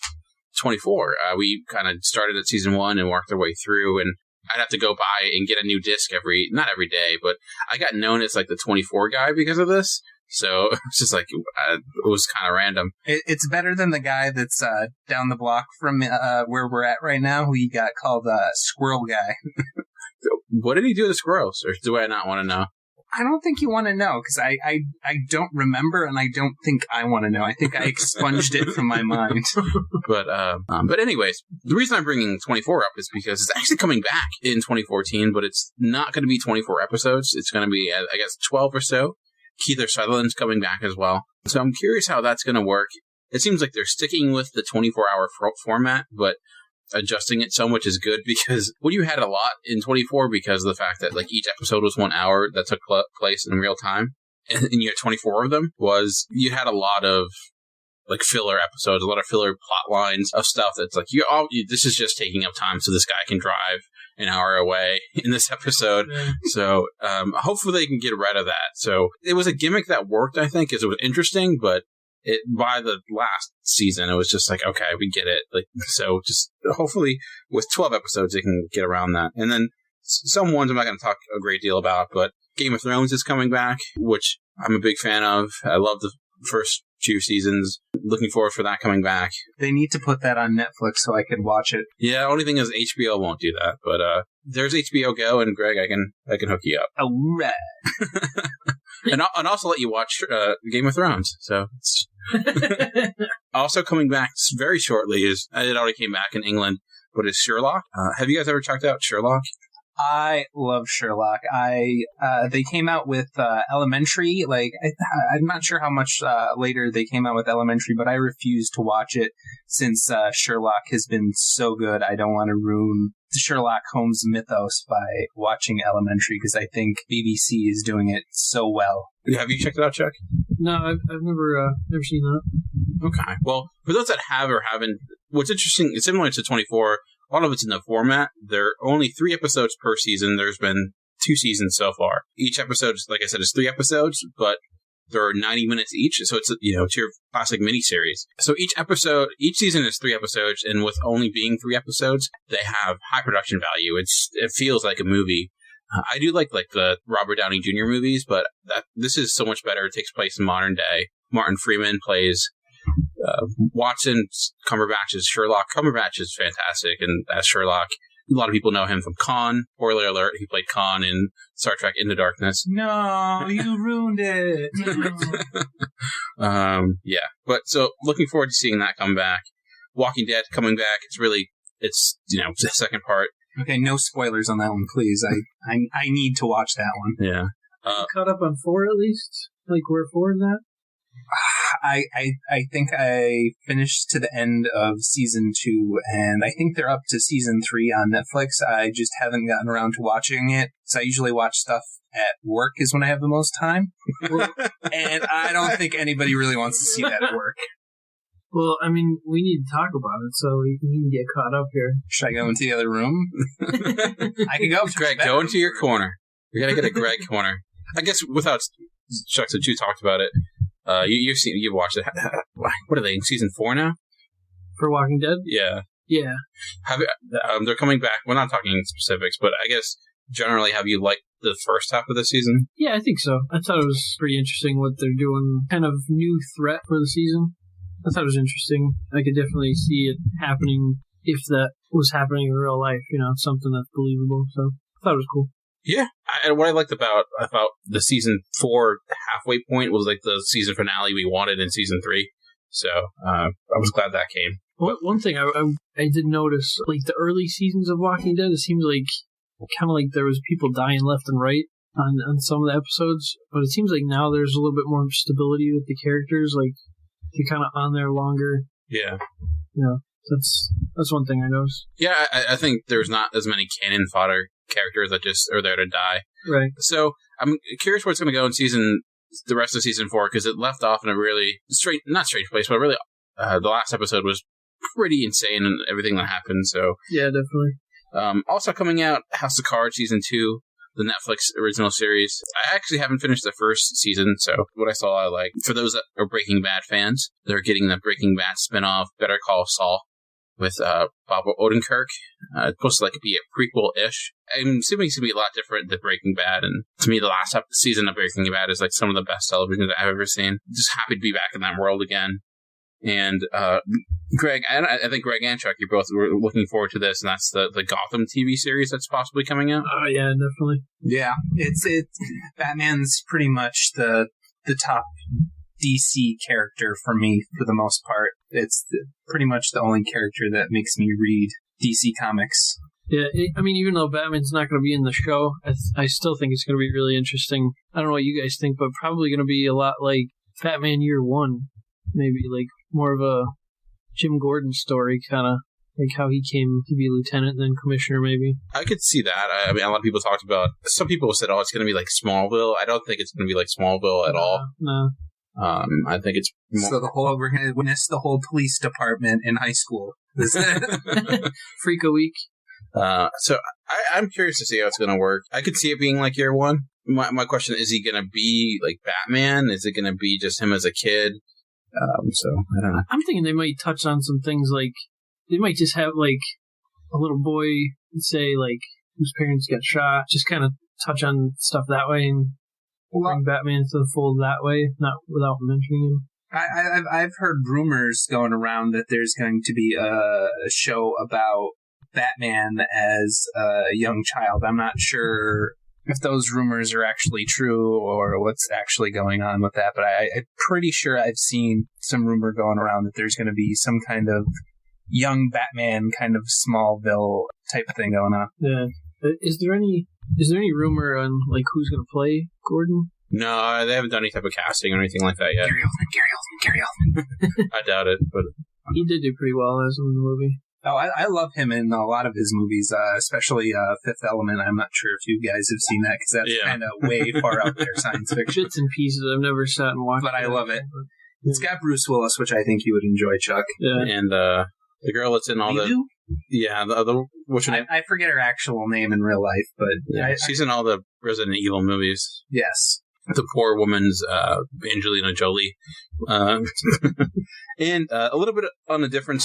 S2: 24. We kind of started at season 1 and worked our way through, and I'd have to go by and get a new disc not every day, but I got known as like the 24 guy because of this. So it's just like, it was kind of random.
S10: It's better than the guy that's down the block from where we're at right now, who you got called Squirrel Guy.
S2: What did he do to squirrels, or do I not want to know?
S10: I don't think you want to know, because I don't remember, and I don't think I want to know. I think I expunged it from my mind.
S2: But anyways, the reason I'm bringing 24 up is because it's actually coming back in 2014, but it's not going to be 24 episodes. It's going to be, I guess, 12 or so. Keith Sutherland's coming back as well. So I'm curious how that's going to work. It seems like they're sticking with the 24-hour format, but adjusting it so much is good, because you had a lot in 24 because of the fact that like each episode was 1 hour that took place in real time, and you had 24 of them, you had a lot of like filler episodes, a lot of filler plot lines of stuff that's like this is just taking up time so this guy can drive an hour away in this episode. Yeah. So hopefully they can get rid of that. So it was a gimmick that worked, I think, because it was interesting, but by the last season, it was just like, okay, we get it. Like, so just hopefully with 12 episodes, they can get around that. And then some ones I'm not going to talk a great deal about, but Game of Thrones is coming back, which I'm a big fan of. I love the first 2 seasons. Looking forward for that coming back.
S10: They need to put that on Netflix so I can watch it.
S2: Yeah, only thing is HBO won't do that, but there's HBO Go, and Greg, I can hook you up.
S10: All right.
S2: and also let you watch Game of Thrones. So also coming back very shortly it already came back in England, but is Sherlock. Have you guys ever checked out Sherlock?
S10: I love Sherlock. They came out with Elementary. Like I'm not sure how much later they came out with Elementary, but I refuse to watch it since Sherlock has been so good. I don't want to ruin the Sherlock Holmes mythos by watching Elementary, because I think BBC is doing it so well.
S2: Have you checked it out, Chuck?
S7: No, I've never seen that.
S2: Okay. Well, for those that have or haven't, what's interesting, it's similar to 24. a lot of it's in the format. There are only 3 episodes per season. There's been 2 seasons so far. Each episode, like I said, is 3 episodes, but there are 90 minutes each, so it's it's your classic miniseries. So each season is 3 episodes, and with only being 3 episodes, they have high production value. It feels like a movie. I do like the Robert Downey Jr. movies, but this is so much better. It takes place in modern day. Martin Freeman plays Watson. Cumberbatch's Sherlock. Cumberbatch is fantastic, and as Sherlock, a lot of people know him from Khan. Spoiler alert, he played Khan in Star Trek Into Darkness.
S10: No, you ruined it.
S2: Yeah. But so looking forward to seeing that come back. Walking Dead coming back. It's the second part.
S10: Okay, no spoilers on that one, please. I need to watch that one.
S2: Yeah.
S7: Caught up on 4 at least? Like where 4 is at?
S10: I think I finished to the end of season 2, and I think they're up to season 3 on Netflix. I just haven't gotten around to watching it, because I usually watch stuff at work is when I have the most time. And I don't think anybody really wants to see that at work.
S7: Well, I mean, we need to talk about it, so we can get caught up here.
S10: Should I go into the other room? I can go.
S2: Greg, go into your corner. We gotta get a Greg corner. I guess without Chuck, since you talked about it, you've watched it. What are they in season 4 now?
S7: For Walking Dead?
S2: Yeah.
S7: Yeah.
S2: They're coming back. We're not talking specifics, but I guess generally, have you liked the first half of the season?
S7: Yeah, I think so. I thought it was pretty interesting what they're doing. Kind of new threat for the season. I thought it was interesting. I could definitely see it happening if that was happening in real life, something that's believable. So I thought it was cool.
S2: Yeah. And what I liked about the season 4 halfway point was like the season finale we wanted in season 3. So I was glad that came.
S7: Well, one thing I did notice, like the early seasons of Walking Dead, it seems like kind of like there was people dying left and right on some of the episodes. But it seems like now there's a little bit more stability with the characters. Like, they're kind of on there longer.
S2: Yeah.
S7: That's one thing I noticed.
S2: Yeah, I think there's not as many cannon fodder characters that just are there to die.
S7: Right.
S2: So I'm curious where it's going to go in the rest of season 4, because it left off in a really not strange place, but really the last episode was pretty insane and everything that happened. So
S7: yeah, definitely.
S2: Also coming out, House of Cards season 2. The Netflix original series. I actually haven't finished the first season, so what I saw I like. For those that are Breaking Bad fans, they're getting the Breaking Bad spinoff, Better Call Saul, with Bob Odenkirk. It's supposed to be a prequel-ish. I'm assuming it's going to be a lot different than Breaking Bad, and to me, the last season of Breaking Bad is some of the best television that I've ever seen. Just happy to be back in that world again. And Greg, I think Greg and Chuck, you both were looking forward to this, and that's the Gotham TV series that's possibly coming out.
S7: Oh yeah, definitely.
S10: Yeah, it's Batman's pretty much the top DC character for me for the most part. It's pretty much the only character that makes me read DC comics.
S7: Yeah, even though Batman's not going to be in the show, I still think it's going to be really interesting. I don't know what you guys think, but probably going to be a lot like Batman Year One, maybe more of a Jim Gordon story, kind of like how he came to be lieutenant and then commissioner, maybe.
S2: I could see that. I mean, a lot of people talked about, some people said, it's going to be like Smallville. I don't think it's going to be like Smallville at all.
S7: No.
S2: I think it's more...
S10: So we're going to witness the whole police department in high school.
S7: Freak a week.
S2: So I'm curious to see how it's going to work. I could see it being like Year One. My question, is he going to be like Batman? Is it going to be just him as a kid? So I don't know.
S7: I'm thinking they might touch on some things they might just have a little boy, say whose parents got shot, just kind of touch on stuff that way and bring Batman into the fold that way, not without mentioning him.
S10: I've heard rumors going around that there's going to be a show about Batman as a young child. I'm not sure if those rumors are actually true or what's actually going on with that, but I'm pretty sure I've seen some rumor going around that there's going to be some kind of young Batman kind of Smallville type of thing going on.
S7: Yeah. Is there any rumor on who's going to play Gordon?
S2: No, they haven't done any type of casting or anything like that yet.
S10: Gary Oldman.
S2: I doubt it, but
S7: he did do pretty well as in the movie.
S10: Oh, I love him in a lot of his movies, especially Fifth Element. I'm not sure if you guys have seen that, because that's kind of way far out there, science fiction.
S7: Bits and pieces. I've never sat and watched
S10: but I love it. It's got Bruce Willis, which I think you would enjoy, Chuck.
S7: Yeah.
S2: And The girl that's in all
S10: Lilu?
S2: the what's her name?
S10: I forget her actual name in real life, but
S2: she's in all the Resident Evil movies.
S10: Yes.
S2: The poor woman's Angelina Jolie. And a little bit on a different,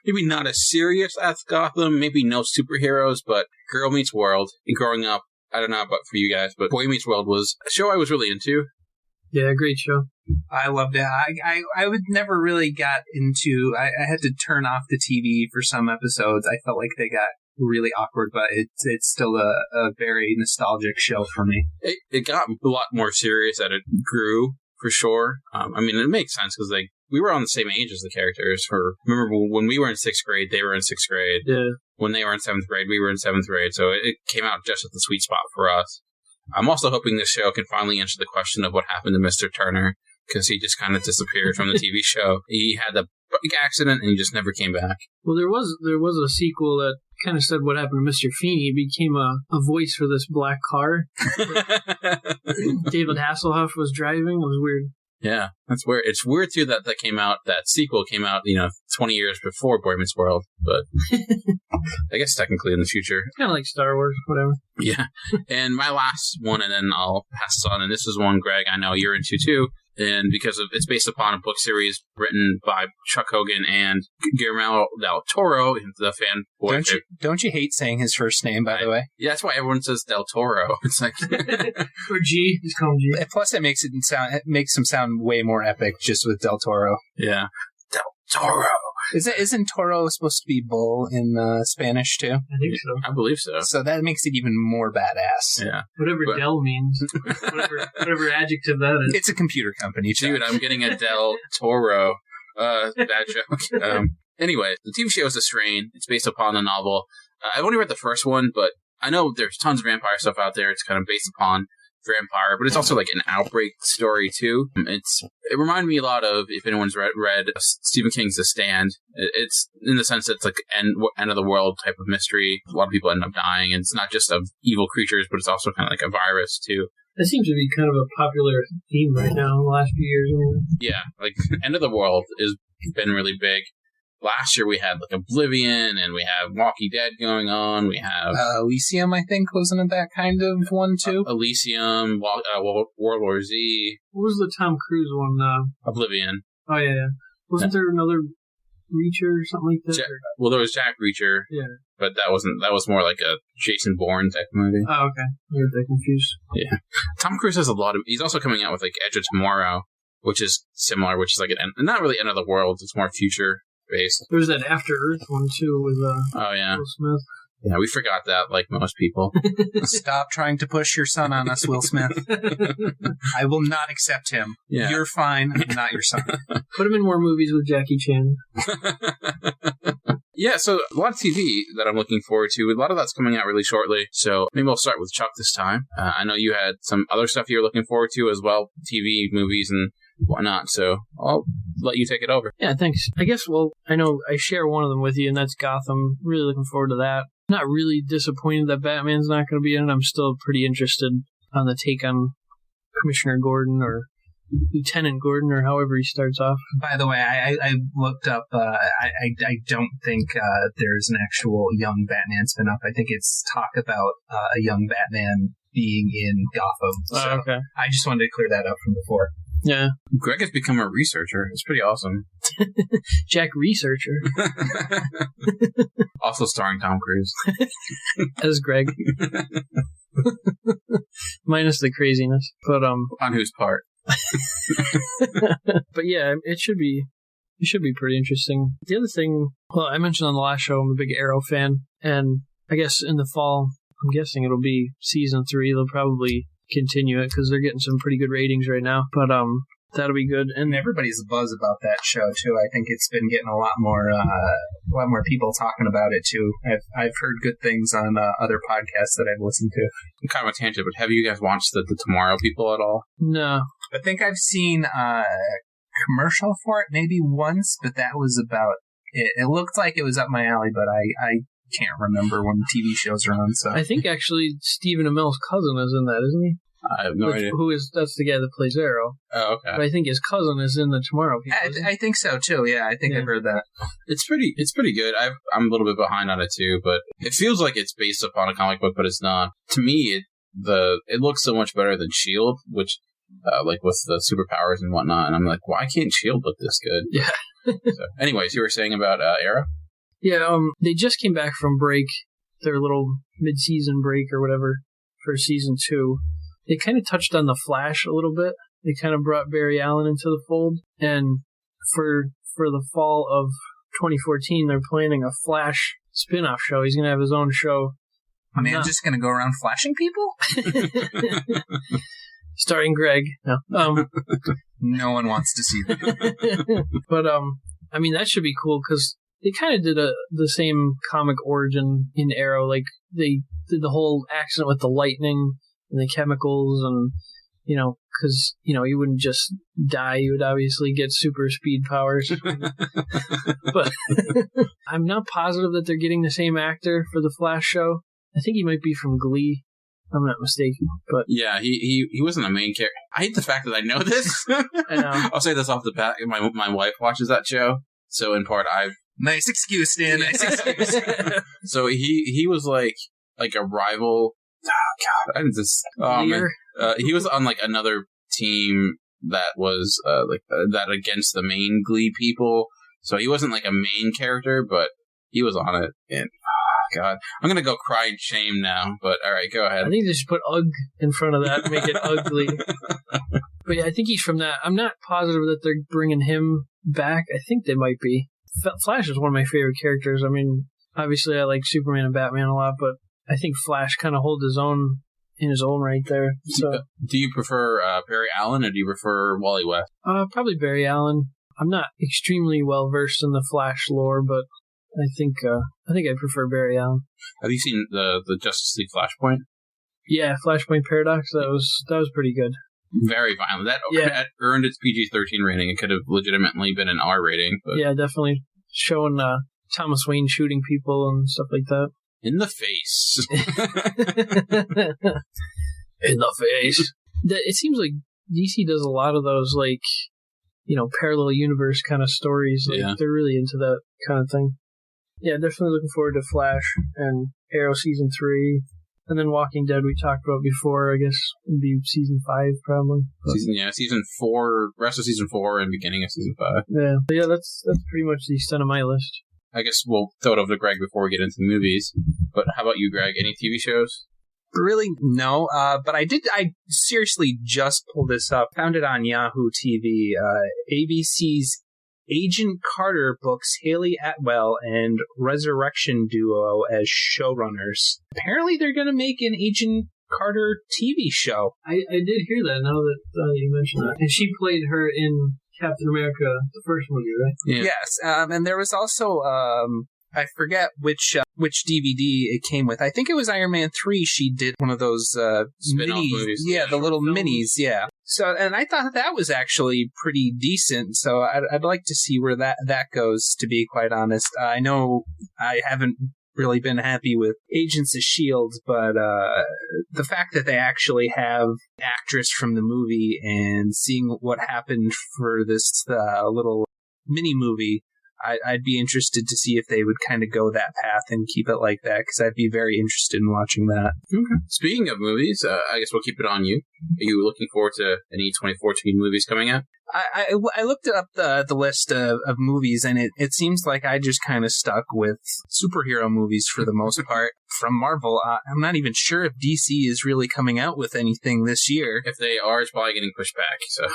S2: maybe not as serious as Gotham, maybe no superheroes, but Girl Meets World. And growing up, I don't know about for you guys, but Boy Meets World was a show I was really into.
S7: Yeah, great show.
S10: I loved it. I would never really got into... I had to turn off the TV for some episodes. I felt like they got really awkward, but it's still a very nostalgic show for me.
S2: It got a lot more serious as it grew, for sure. I mean, it makes sense because we were on the same age as the characters. Remember when we were in 6th grade, they were in 6th grade.
S7: Yeah.
S2: When they were in 7th grade, we were in 7th grade. So it came out just at the sweet spot for us. I'm also hoping this show can finally answer the question of what happened to Mr. Turner, because he just kind of disappeared from the TV show. He had a bike accident and he just never came back.
S7: Well, there was a sequel that kind of said what happened to Mr. Feeney. He became a voice for this black car David Hasselhoff was driving. It was weird.
S2: Yeah, that's weird. It's weird, too, that that sequel came out, 20 years before Boy Meets World, but I guess technically in the future.
S7: Kind of like Star Wars, whatever.
S2: Yeah. And my last one, and then I'll pass this on, and this is one, Greg, I know you're into, too, and because it's based upon a book series written by Chuck Hogan and Guillermo del Toro, the fan boy.
S10: Don't you hate saying his first name, by the way?
S2: Yeah, that's why everyone says Del Toro. It's like...
S7: Or G. Just call him G.
S10: Plus, it makes him sound way more epic just with Del Toro.
S2: Yeah. Del Toro.
S10: Isn't Toro supposed to be bull in Spanish, too?
S7: I think so.
S2: I believe so.
S10: So that makes it even more badass.
S2: Yeah.
S7: Whatever Del means. whatever adjective that is.
S10: It's a computer company, Chuck.
S2: Dude, I'm getting a Del Toro. Bad joke. Anyway, the TV show is A Strain. It's based upon a novel. I've only read the first one, but I know there's tons of vampire stuff out there. It's kind of based upon vampire, but it's also like an outbreak story too. It reminded me a lot of, if anyone's read Stephen King's The Stand. It's in the sense that it's like end of the world type of mystery. A lot of people end up dying, and it's not just of evil creatures, but it's also kind of like a virus too.
S7: That seems to be kind of a popular theme right now in the last few years. Anyway.
S2: Yeah, like end of the world has been really big. Last year we had like Oblivion, and we have Walking Dead going on. We have
S10: Elysium, I think, wasn't it that kind of one too?
S2: Elysium, World War Z.
S7: What was the Tom Cruise one?
S2: Oblivion.
S7: Oh yeah. Wasn't there another Reacher or something like that?
S2: Well, there was Jack Reacher.
S7: Yeah.
S2: But that was more like a Jason Bourne type movie.
S7: Oh, okay. I got that confused.
S2: Yeah. Tom Cruise has a lot of... He's also coming out with like Edge of Tomorrow, which is similar, which is like not really end of the world. It's more future based.
S7: There's that After Earth one too with Will Smith.
S2: Yeah, we forgot that, like most people.
S10: Stop trying to push your son on us, Will Smith. I will not accept him.
S2: Yeah.
S10: You're fine, I'm not your son.
S7: Put him in more movies with Jackie Chan.
S2: Yeah, so a lot of TV that I'm looking forward to. A lot of that's coming out really shortly. So maybe I'll start with Chuck this time. I know you had some other stuff you're looking forward to as well, TV, movies, and whatnot. So I'll let you take it over.
S7: Yeah, thanks. I guess, I know I share one of them with you, and that's Gotham. Really looking forward to that. Not really disappointed that Batman's not going to be in it. I'm still pretty interested on the take on Commissioner Gordon or Lieutenant Gordon, or however he starts off.
S10: By the way, I looked up, I don't think there's an actual young Batman spin-off. I think it's talk about a young Batman being in Gotham. So
S7: okay.
S10: I just wanted to clear that up from before.
S7: Yeah.
S2: Greg has become a researcher. It's pretty awesome.
S7: Jack Researcher.
S2: Also starring Tom Cruise.
S7: As Greg. Minus the craziness. But
S2: on whose part?
S7: But yeah, it should be pretty interesting. The other thing, I mentioned on the last show, I'm a big Arrow fan, and I guess in the fall, I'm guessing it'll be season 3. They'll probably continue it because they're getting some pretty good ratings right now. But that'll be good. And
S10: everybody's buzz about that show too. I think it's been getting a lot more people talking about it too. I've heard good things on other podcasts that I've listened to.
S2: I'm kind of a tangent, but have you guys watched the Tomorrow People at all?
S7: No.
S10: I think I've seen a commercial for it maybe once, but that was about it. It looked like it was up my alley, but I can't remember when TV shows are on. So
S7: I think actually Stephen Amell's cousin is in that, isn't he?
S2: I have no idea.
S7: That's the guy that plays Arrow.
S2: Oh, okay.
S7: But I think his cousin is in the Tomorrow People.
S10: I think so too. Yeah, I think I've heard that.
S2: It's pretty good. I'm a little bit behind on it too, but it feels like it's based upon a comic book, but it's not. To me, it looks so much better than S.H.I.E.L.D., which like with the superpowers and whatnot, and I'm like, why can't S.H.I.E.L.D. look this good?
S7: Yeah.
S2: So, anyways, you were saying about Arrow?
S7: Yeah, they just came back from break, their little mid-season break or whatever for season 2. They kind of touched on the Flash a little bit. They kind of brought Barry Allen into the fold, and for the fall of 2014, they're planning a Flash spinoff show. He's going to have his own show.
S10: Man, just going to go around flashing people?
S7: Starring Greg. No.
S10: No one wants to see that.
S7: But, I mean, that should be cool, because they kind of did the same comic origin in Arrow. Like, they did the whole accident with the lightning and the chemicals, and, because, you wouldn't just die. You would obviously get super speed powers. But I'm not positive that they're getting the same actor for the Flash show. I think he might be from Glee. I'm not mistaken, but
S2: yeah, he wasn't a main character. I hate the fact that I know this.
S7: I know.
S2: I'll say this off the bat. My wife watches that show, so in part
S10: nice excuse, Dan. Nice excuse.
S2: So he was like a rival. Oh God, I'm just he was on like another team that was that against the main Glee people. So he wasn't like a main character, but he was on it, and God, I'm gonna go cry in shame now. But all right, go ahead.
S7: I think they should put "ugh" in front of that and make it ugly. But yeah, I think he's from that. I'm not positive that they're bringing him back. I think they might be. Flash is one of my favorite characters. I mean, obviously I like Superman and Batman a lot, but I think Flash kind of holds his own in his own right there. So,
S2: do you prefer Barry Allen or do you prefer Wally West?
S7: Probably Barry Allen. I'm not extremely well versed in the Flash lore, but I think I prefer Barry Allen.
S2: Have you seen the Justice League Flashpoint?
S7: Yeah, Flashpoint Paradox. That was pretty good.
S2: Very violent. That earned its PG-13 rating. It could have legitimately been an R rating. But
S7: yeah, definitely showing Thomas Wayne shooting people and stuff like that.
S2: In the face.
S7: In the face. It seems like DC does a lot of those, like, parallel universe kind of stories. Like, they're really into that kind of thing. Yeah, definitely looking forward to Flash and Arrow Season 3. And then Walking Dead we talked about before, I guess would be Season 5 probably.
S2: Season 4, rest of Season 4 and beginning of Season 5.
S7: Yeah, but yeah, that's pretty much the extent of my list.
S2: I guess we'll throw it over to Greg before we get into the movies. But how about you, Greg? Any TV shows?
S10: Really, no. But I seriously just pulled this up. Found it on Yahoo TV. ABC's Agent Carter books Haley Atwell and Resurrection duo as showrunners. Apparently they're going to make an Agent Carter TV show.
S7: I did hear that now that you mentioned that. And she played her in Captain America, the first movie, right?
S10: Yeah. Yes, and there was also, I forget which DVD it came with. I think it was Iron Man 3. She did one of those
S2: spin-off movies.
S10: Yeah, the little minis, yeah. So, and I thought that was actually pretty decent, so I'd like to see where that goes, to be quite honest. I know I haven't really been happy with Agents of S.H.I.E.L.D., but the fact that they actually have actress from the movie and seeing what happened for this little mini-movie, I'd be interested to see if they would kind of go that path and keep it like that, because I'd be very interested in watching that.
S2: Okay. Speaking of movies, I guess we'll keep it on you. Are you looking forward to any 2014 movies coming out?
S10: I looked up the list of movies, and it seems like I just kind of stuck with superhero movies for the most part from Marvel. I'm not even sure if DC is really coming out with anything this year.
S2: If they are, it's probably getting pushed back. So,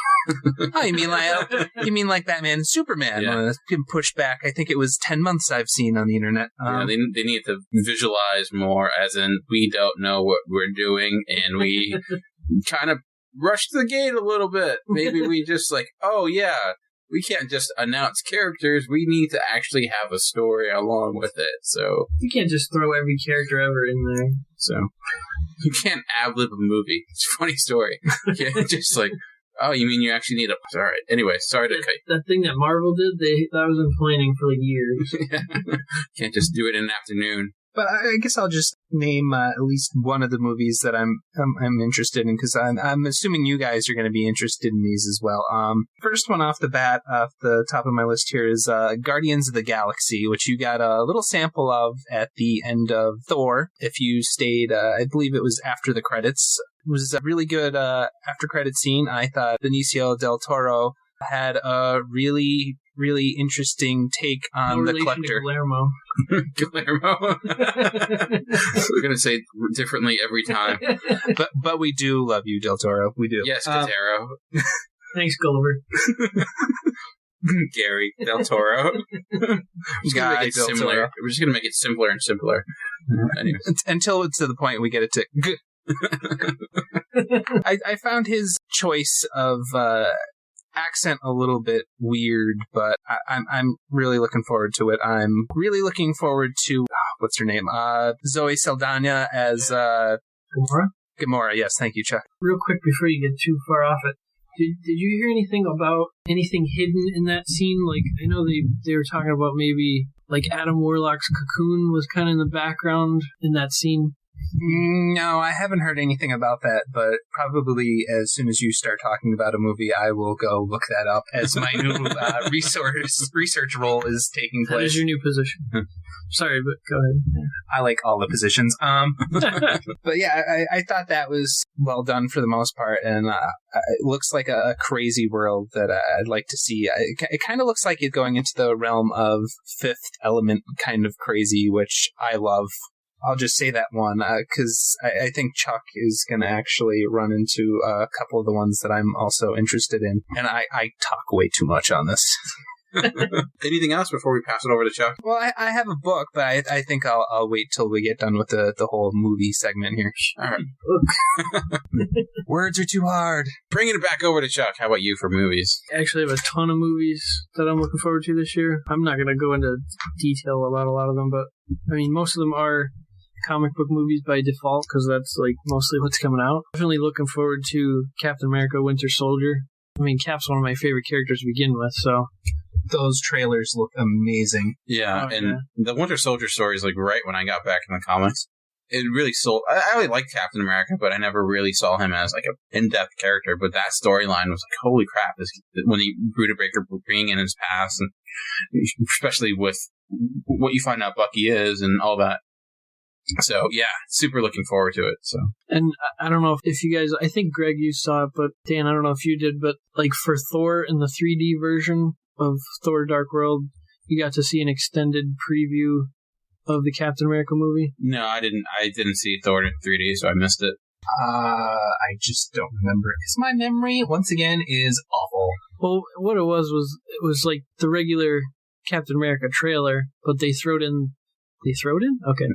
S10: you mean like Batman and Superman?
S2: Yeah.
S10: Pushed back. I think it was 10 months I've seen on the internet.
S2: They need to visualize more, as in we don't know what we're doing, and we kind of rush the gate a little bit. Maybe we just we can't just announce characters. We need to actually have a story along with it. So
S7: you can't just throw every character ever in there.
S2: So you can't ad-lib a movie. It's a funny story. You can't just oh, you mean you actually need a... All right. Anyway, sorry to cut you.
S7: That thing that Marvel did, that was in planning for years.
S2: Can't just do it in an afternoon.
S10: But I guess I'll just name at least one of the movies that I'm interested in, because I'm assuming you guys are going to be interested in these as well. First one off the bat, off the top of my list here, is Guardians of the Galaxy, which you got a little sample of at the end of Thor. If you stayed, I believe it was after the credits. It was a really good after credit scene. I thought Benicio del Toro had a really interesting take on the Collector.
S7: Guillermo.
S2: Guillermo. We're going to say it differently every time.
S10: But we do love you, Del Toro. We do.
S2: Yes, Cotero.
S7: Thanks, Gulliver.
S2: Gary Del Toro. We're just going to make it simpler and simpler. Anyway.
S10: Until it's to the point we get it to... I found his choice of... accent a little bit weird, but I'm really looking forward to it. I'm really looking forward to what's her name? Zoe Saldana as
S7: Gamora?
S10: Gamora, yes, thank you, Chuck.
S7: Real quick before you get too far off it, did you hear anything about anything hidden in that scene? Like, I know they were talking about maybe like Adam Warlock's cocoon was kind of in the background in that scene.
S10: No, I haven't heard anything about that, but probably as soon as you start talking about a movie, I will go look that up as my new research role is taking place.
S7: That is your new position. Sorry, but go ahead.
S10: I like all the positions. But yeah, I thought that was well done for the most part, and it looks like a crazy world that I'd like to see. It kind of looks like it's going into the realm of Fifth Element kind of crazy, which I love. I'll just say that one, because I think Chuck is going to actually run into a couple of the ones that I'm also interested in. And I talk way too much on this.
S2: Anything else before we pass it over to Chuck?
S10: Well, I have a book, but I think I'll wait till we get done with the whole movie segment here.
S2: All right.
S10: Words are too hard.
S2: Bringing it back over to Chuck. How about you for movies?
S7: I actually have a ton of movies that I'm looking forward to this year. I'm not going to go into detail about a lot of them, but I mean, most of them are comic book movies by default, because that's like mostly what's coming out. Definitely looking forward to Captain America Winter Soldier. I mean, Cap's one of my favorite characters to begin with, so
S10: those trailers look amazing.
S2: Yeah, the Winter Soldier story is like right when I got back in the comics. It really sold. I really liked Captain America, but I never really saw him as like an in-depth character. But that storyline was like, holy crap! When he Bruta Baker bringing in his past, and especially with what you find out Bucky is and all that. So, yeah, super looking forward to it. So,
S7: and I don't know if you guys, I think Greg, you saw it, but Dan, I don't know if you did, but like for Thor in the 3D version of Thor Dark World, you got to see an extended preview of the Captain America movie?
S2: No, I didn't see Thor in 3D, so I missed it.
S10: I just don't remember. Because my memory, once again, is awful.
S7: Well, what it was like the regular Captain America trailer, but they threw in? Okay.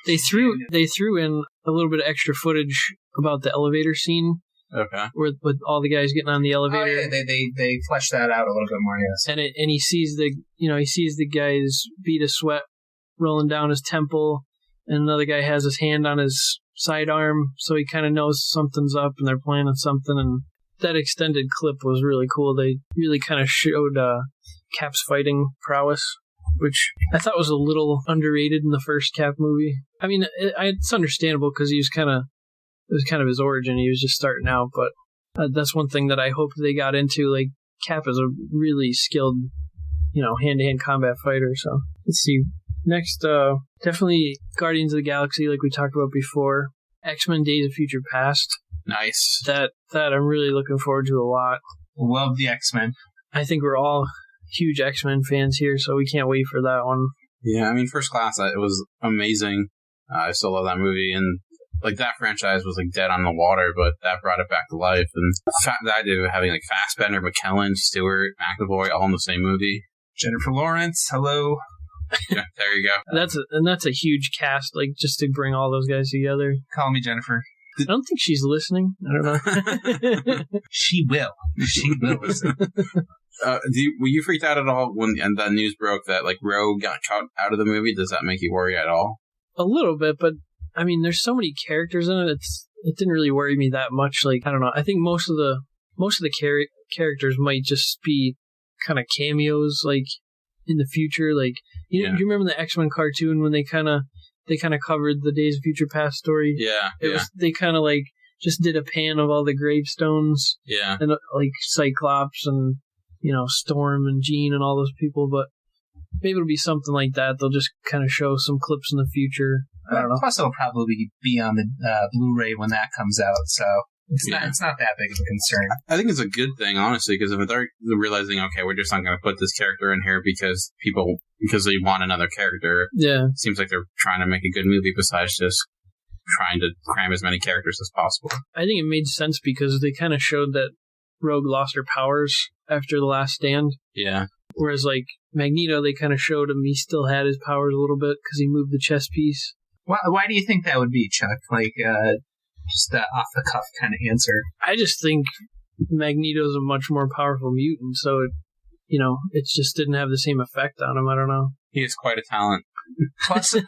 S7: They threw in a little bit of extra footage about the elevator scene.
S2: Okay.
S7: With all the guys getting on the elevator.
S10: Oh, yeah, they fleshed that out a little bit more, yes.
S7: And he sees the guys bead of sweat rolling down his temple, and another guy has his hand on his sidearm, so he kind of knows something's up and they're planning something. And that extended clip was really cool. They really kind of showed Cap's fighting prowess, which I thought was a little underrated in the first Cap movie. I mean, it's understandable because it was kind of his origin. He was just starting out, but that's one thing that I hope they got into. Like, Cap is a really skilled, hand-to-hand combat fighter. So let's see. Next, definitely Guardians of the Galaxy, like we talked about before. X-Men: Days of Future Past.
S2: Nice.
S7: That I'm really looking forward to a lot.
S10: Love the X-Men.
S7: I think we're all huge X-Men fans here, so we can't wait for that one.
S2: Yeah, I mean, First Class, it was amazing. I still love that movie, and like that franchise was like dead on the water, but that brought it back to life. And the idea of having like Fassbender, McKellen, Stewart, McAvoy all in the same movie.
S10: Jennifer Lawrence, hello.
S2: Yeah, there you go.
S7: That's a huge cast, like just to bring all those guys together.
S10: Call me Jennifer.
S7: I don't think she's listening. I don't know.
S10: She will. She will listen.
S2: Were you freaked out at all when the news broke that like Rogue got cut out of the movie? Does that make you worry at all?
S7: A little bit, but I mean, there's so many characters in it. It didn't really worry me that much. Like, I don't know. I think most of the characters might just be kind of cameos, like in the future. Like, You remember the X-Men cartoon when they kind of covered the Days of Future Past story? They kind of like just did a pan of all the gravestones.
S2: Yeah.
S7: And like Cyclops and, Storm and Jean and all those people, but maybe it'll be something like that. They'll just kind of show some clips in the future. I don't know.
S10: Plus, it'll probably be on the Blu-ray when that comes out, so it's not that big of a concern.
S2: I think it's a good thing, honestly, because if they're realizing, okay, we're just not going to put this character in here because they want another character.
S7: Yeah.
S2: It seems like they're trying to make a good movie besides just trying to cram as many characters as possible.
S7: I think it made sense because they kind of showed that Rogue lost her powers after The Last Stand.
S2: Yeah.
S7: Whereas, like, Magneto, they kind of showed him he still had his powers a little bit because he moved the chess piece.
S10: Why do you think that would be, Chuck? Like, just off-the-cuff kind of answer.
S7: I just think Magneto's a much more powerful mutant, so it just didn't have the same effect on him. I don't know.
S2: He is quite a talent.
S10: Plus, Off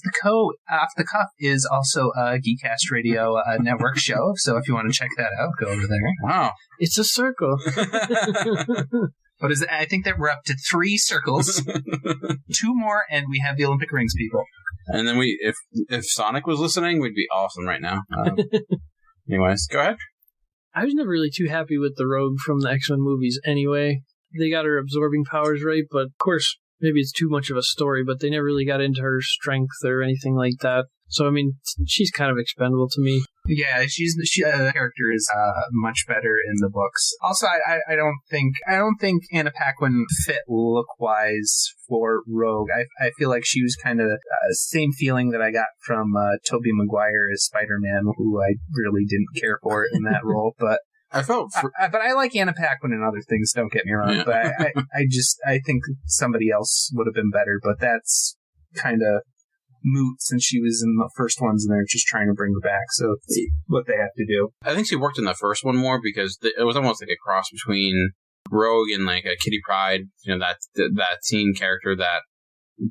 S10: the Cuff is also a Geekcast Radio network show, so if you want to check that out, go over there.
S2: Wow.
S7: It's a circle.
S10: What is it? I think that we're up to 3 circles. 2 more, and we have the Olympic rings, people.
S2: And then if Sonic was listening, we'd be awesome right now. Anyways, go ahead.
S7: I was never really too happy with the Rogue from the X-Men movies anyway. They got her absorbing powers right, but of course, maybe it's too much of a story, but they never really got into her strength or anything like that. So, I mean, she's kind of expendable to me.
S10: Yeah, the character is much better in the books. Also, I don't think Anna Paquin fit look-wise for Rogue. I feel like she was kind of same feeling that I got from Tobey Maguire as Spider-Man, who I really didn't care for in that role, but but I like Anna Paquin and other things, don't get me wrong. Yeah. But I think somebody else would have been better, but that's kind of moot since she was in the first ones and they're just trying to bring her back. So it's what they have to do.
S2: I think she worked in the first one more because it was almost like a cross between Rogue and like a Kitty Pryde, that teen character that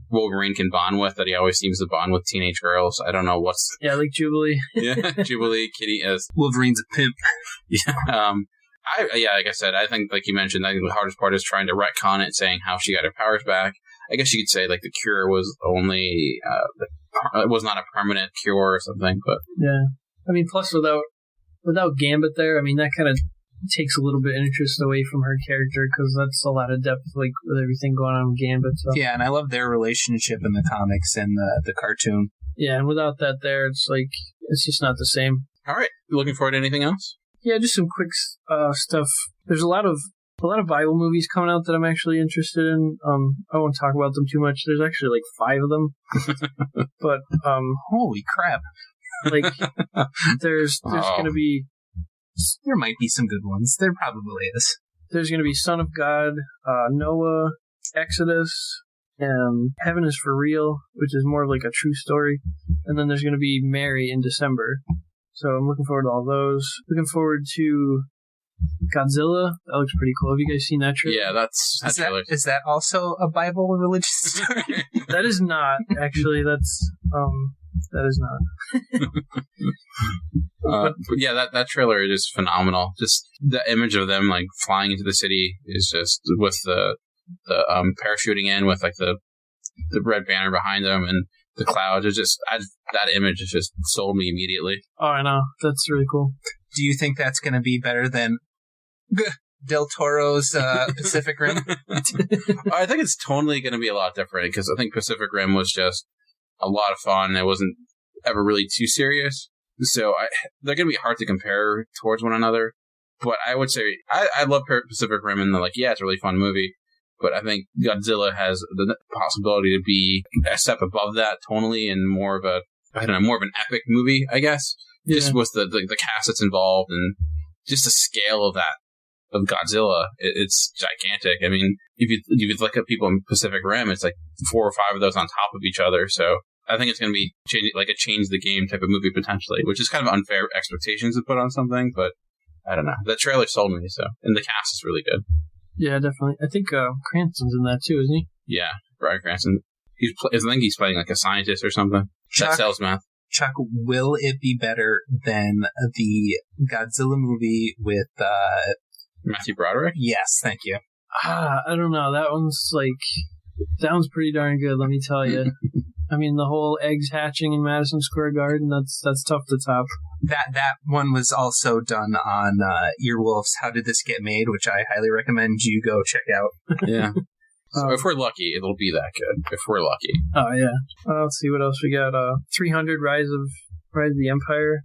S2: Wolverine can bond with, that he always seems to bond with teenage girls. I don't know what's...
S7: Yeah, like Jubilee.
S2: Yeah, Jubilee, Kitty as...
S10: Wolverine's a pimp.
S2: Yeah, like I said, I think, like you mentioned, I think the hardest part is trying to retcon it, saying how she got her powers back. I guess you could say, like, the cure was only... it was not a permanent cure or something, but...
S7: Yeah. I mean, plus without Gambit there, I mean, that kind of takes a little bit of interest away from her character, because that's a lot of depth, like, with everything going on with Gambit. So.
S10: Yeah, and I love their relationship in the comics and the cartoon.
S7: Yeah, and without that there, it's like, it's just not the same.
S2: All right. You looking forward to anything else?
S7: Yeah, just some quick stuff. There's a lot of Bible movies coming out that I'm actually interested in. I won't talk about them too much. There's actually like 5 of them. But
S10: holy crap.
S7: Like there's going to be...
S10: There might be some good ones. There probably is.
S7: There's going to be Son of God, Noah, Exodus, Heaven is for Real, which is more of like a true story. And then there's going to be Mary in December. So I'm looking forward to all those. Looking forward to Godzilla. That looks pretty cool. Have you guys seen that trailer?
S2: Yeah,
S10: is that also a Bible religious story?
S7: That is not, actually. That is not.
S2: But yeah, that trailer is phenomenal. Just the image of them like flying into the city is just with the parachuting in with like the red banner behind them and the clouds. It's just that image has just sold me immediately.
S7: Oh, I know. That's really cool.
S10: Do you think that's going to be better than Del Toro's Pacific Rim?
S2: I think it's totally going to be a lot different because I think Pacific Rim was just a lot of fun. It wasn't ever really too serious. So they're going to be hard to compare towards one another. But I would say I love Pacific Rim and it's a really fun movie. But I think Godzilla has the possibility to be a step above that tonally and more of an epic movie, I guess. Yeah. Just with the cast that's involved and just the scale of Godzilla, it's gigantic. I mean, if you look at people in Pacific Rim, it's like 4 or 5 of those on top of each other. So I think it's going to be a change the game type of movie potentially, which is kind of unfair expectations to put on something. But I don't know. That trailer sold me, and the cast is really good.
S7: Yeah, definitely. I think Cranston's in that too, isn't he?
S2: Yeah, Bryan Cranston. I think he's playing like a scientist or something. That sells math.
S10: Chuck, will it be better than the Godzilla movie with
S2: Matthew Broderick?
S10: Yes, thank you.
S7: I don't know. That one's like Sounds pretty darn good, let me tell you. I mean, the whole eggs hatching in Madison Square Garden, that's tough to top.
S10: That one was also done on Earwolf's How Did This Get Made, which I highly recommend you go check out.
S2: Yeah. So if we're lucky, it'll be that good. If we're lucky.
S7: Oh, yeah. Let's see what else we got. 300, Rise of the Empire.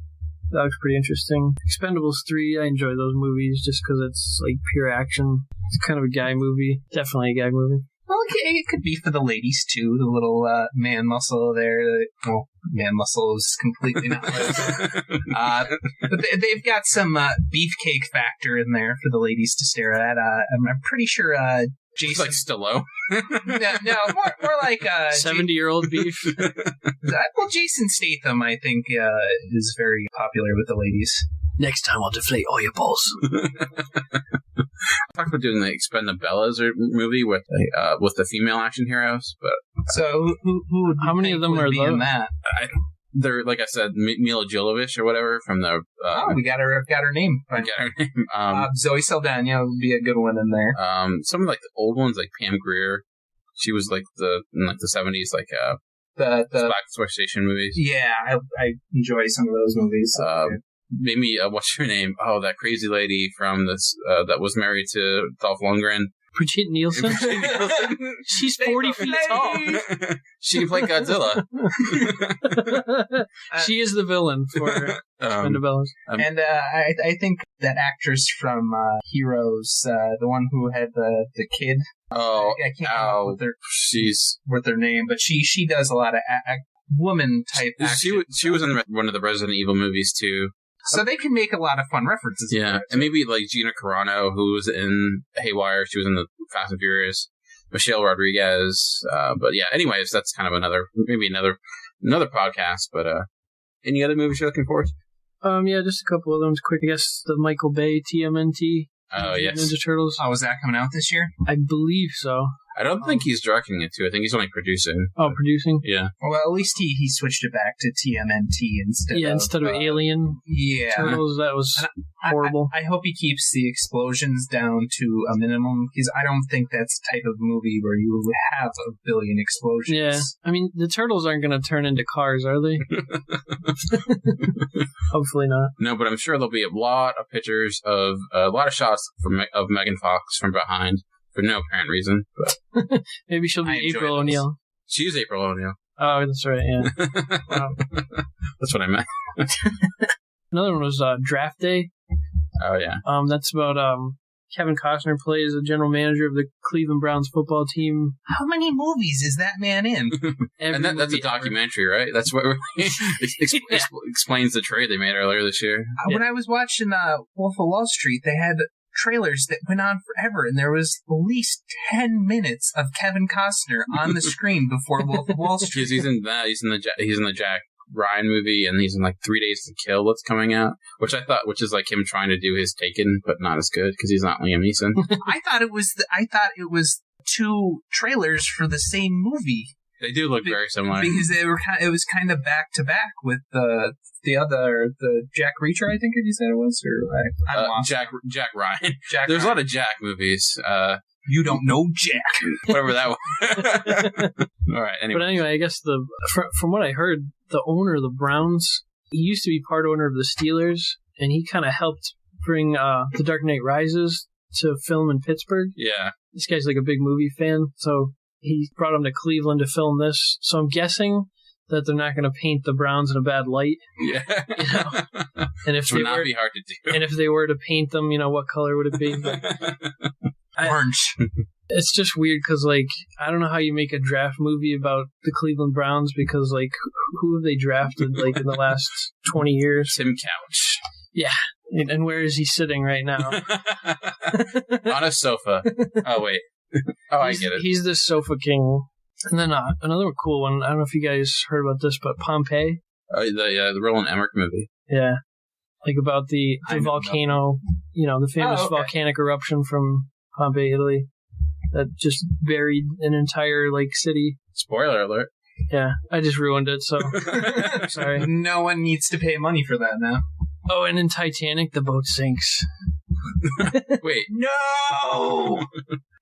S7: That looks pretty interesting. Expendables 3, I enjoy those movies just because it's like pure action. It's kind of a guy movie. Definitely a guy movie.
S10: Well, it could be for the ladies, too. The little man muscle there. Well, man muscle is completely not but they've got some beefcake factor in there for the ladies to stare at. I'm pretty sure Jason...
S2: Like Stallone?
S10: no, more like...
S7: 70-year-old beef?
S10: Well, Jason Statham, I think, is very popular with the ladies.
S7: Next time I'll deflate all your balls.
S2: I talked about doing the Expendabellas movie with the female action heroes, but
S10: so who would
S7: how many of them are
S10: in that?
S2: They're, like I said, Mila Jovovich or whatever from the.
S10: We got her name.
S2: We got her name.
S10: Zoe Saldana would be a good one in there.
S2: Some of like the old ones, like Pam Grier. She was like in the 70s, like
S10: the
S2: black exploitation movies.
S10: Yeah, I enjoy some of those movies.
S2: Maybe what's her name? Oh, that crazy lady from this that was married to Dolph Lundgren.
S7: Brigitte Nielsen? She's 40 feet tall.
S2: She played Godzilla.
S7: She is the villain for Expendables.
S10: And I think that actress from Heroes, the one who had the kid.
S2: Oh,
S10: I can't remember with their name, but she does a lot of woman type.
S2: She was in one of the Resident Evil movies too.
S10: So they can make a lot of fun references.
S2: Yeah, and maybe like Gina Carano, who was in Haywire. She was in the Fast and Furious. Michelle Rodriguez. But yeah, anyways, that's kind of another podcast. But any other movies you're looking forward to?
S7: Yeah, just a couple of them. Quick, I guess the Michael Bay TMNT.
S2: Oh, yes.
S7: Ninja Turtles.
S10: Oh, is that coming out this year?
S7: I believe so.
S2: I don't think he's directing it, too. I think he's only producing.
S7: Oh, producing?
S2: Yeah.
S10: Well, at least he switched it back to TMNT instead of
S7: Alien Turtles. That was horrible.
S10: I hope he keeps the explosions down to a minimum, because I don't think that's the type of movie where you have a billion explosions.
S7: Yeah. I mean, the Turtles aren't going to turn into cars, are they? Hopefully not.
S2: No, but I'm sure there'll be a lot of pictures of a lot of shots of Megan Fox from behind. For no apparent reason. But
S7: maybe she'll be April O'Neil.
S2: She's April O'Neil.
S7: Oh, that's right, yeah.
S2: That's what I meant.
S7: Another one was Draft Day.
S2: Oh, yeah.
S7: That's about Kevin Costner plays the general manager of the Cleveland Browns football team.
S10: How many movies is that man in?
S2: And that's a documentary, right? That's what explains the trade they made earlier this year.
S10: When I was watching Wolf of Wall Street, they had trailers that went on forever, and there was at least 10 minutes of Kevin Costner on the screen before Wolf of Wall Street.
S2: He's in that. He's in the Jack Ryan movie, and he's in like 3 Days to Kill that's coming out, which is like him trying to do his Taken, but not as good because he's not Liam Neeson.
S10: I thought it was two trailers for the same movie.
S2: They do look very similar
S10: because it was kind of back to back with the Jack Reacher, I think you said it was, or I lost
S2: Jack Ryan. There's a lot of Jack movies.
S10: You don't know Jack,
S2: whatever that was. All right. Anyway.
S7: But anyway, I guess from what I heard, the owner of the Browns, he used to be part owner of the Steelers, and he kind of helped bring The Dark Knight Rises to film in Pittsburgh.
S2: Yeah.
S7: This guy's like a big movie fan, so he brought him to Cleveland to film this. So I'm guessing that they're not going to paint the Browns in a bad light.
S2: Yeah.
S7: You know? And if
S2: it would not be hard to do.
S7: And if they were to paint them, what color would it be?
S10: Orange.
S7: It's just weird because, I don't know how you make a draft movie about the Cleveland Browns because, who have they drafted, in the last 20 years?
S2: Tim Couch.
S7: Yeah. And where is he sitting right now?
S2: On a sofa. Oh, wait. Oh, I get it.
S7: He's the sofa king. And then another cool one, I don't know if you guys heard about this, but Pompeii.
S2: The Roland Emmerich movie.
S7: Yeah. About the volcano, the famous volcanic eruption from Pompeii, Italy, that just buried an entire, city.
S2: Spoiler alert.
S7: Yeah, I just ruined it, so sorry.
S10: No one needs to pay money for that now.
S7: Oh, and in Titanic, the boat sinks.
S2: Wait.
S10: No!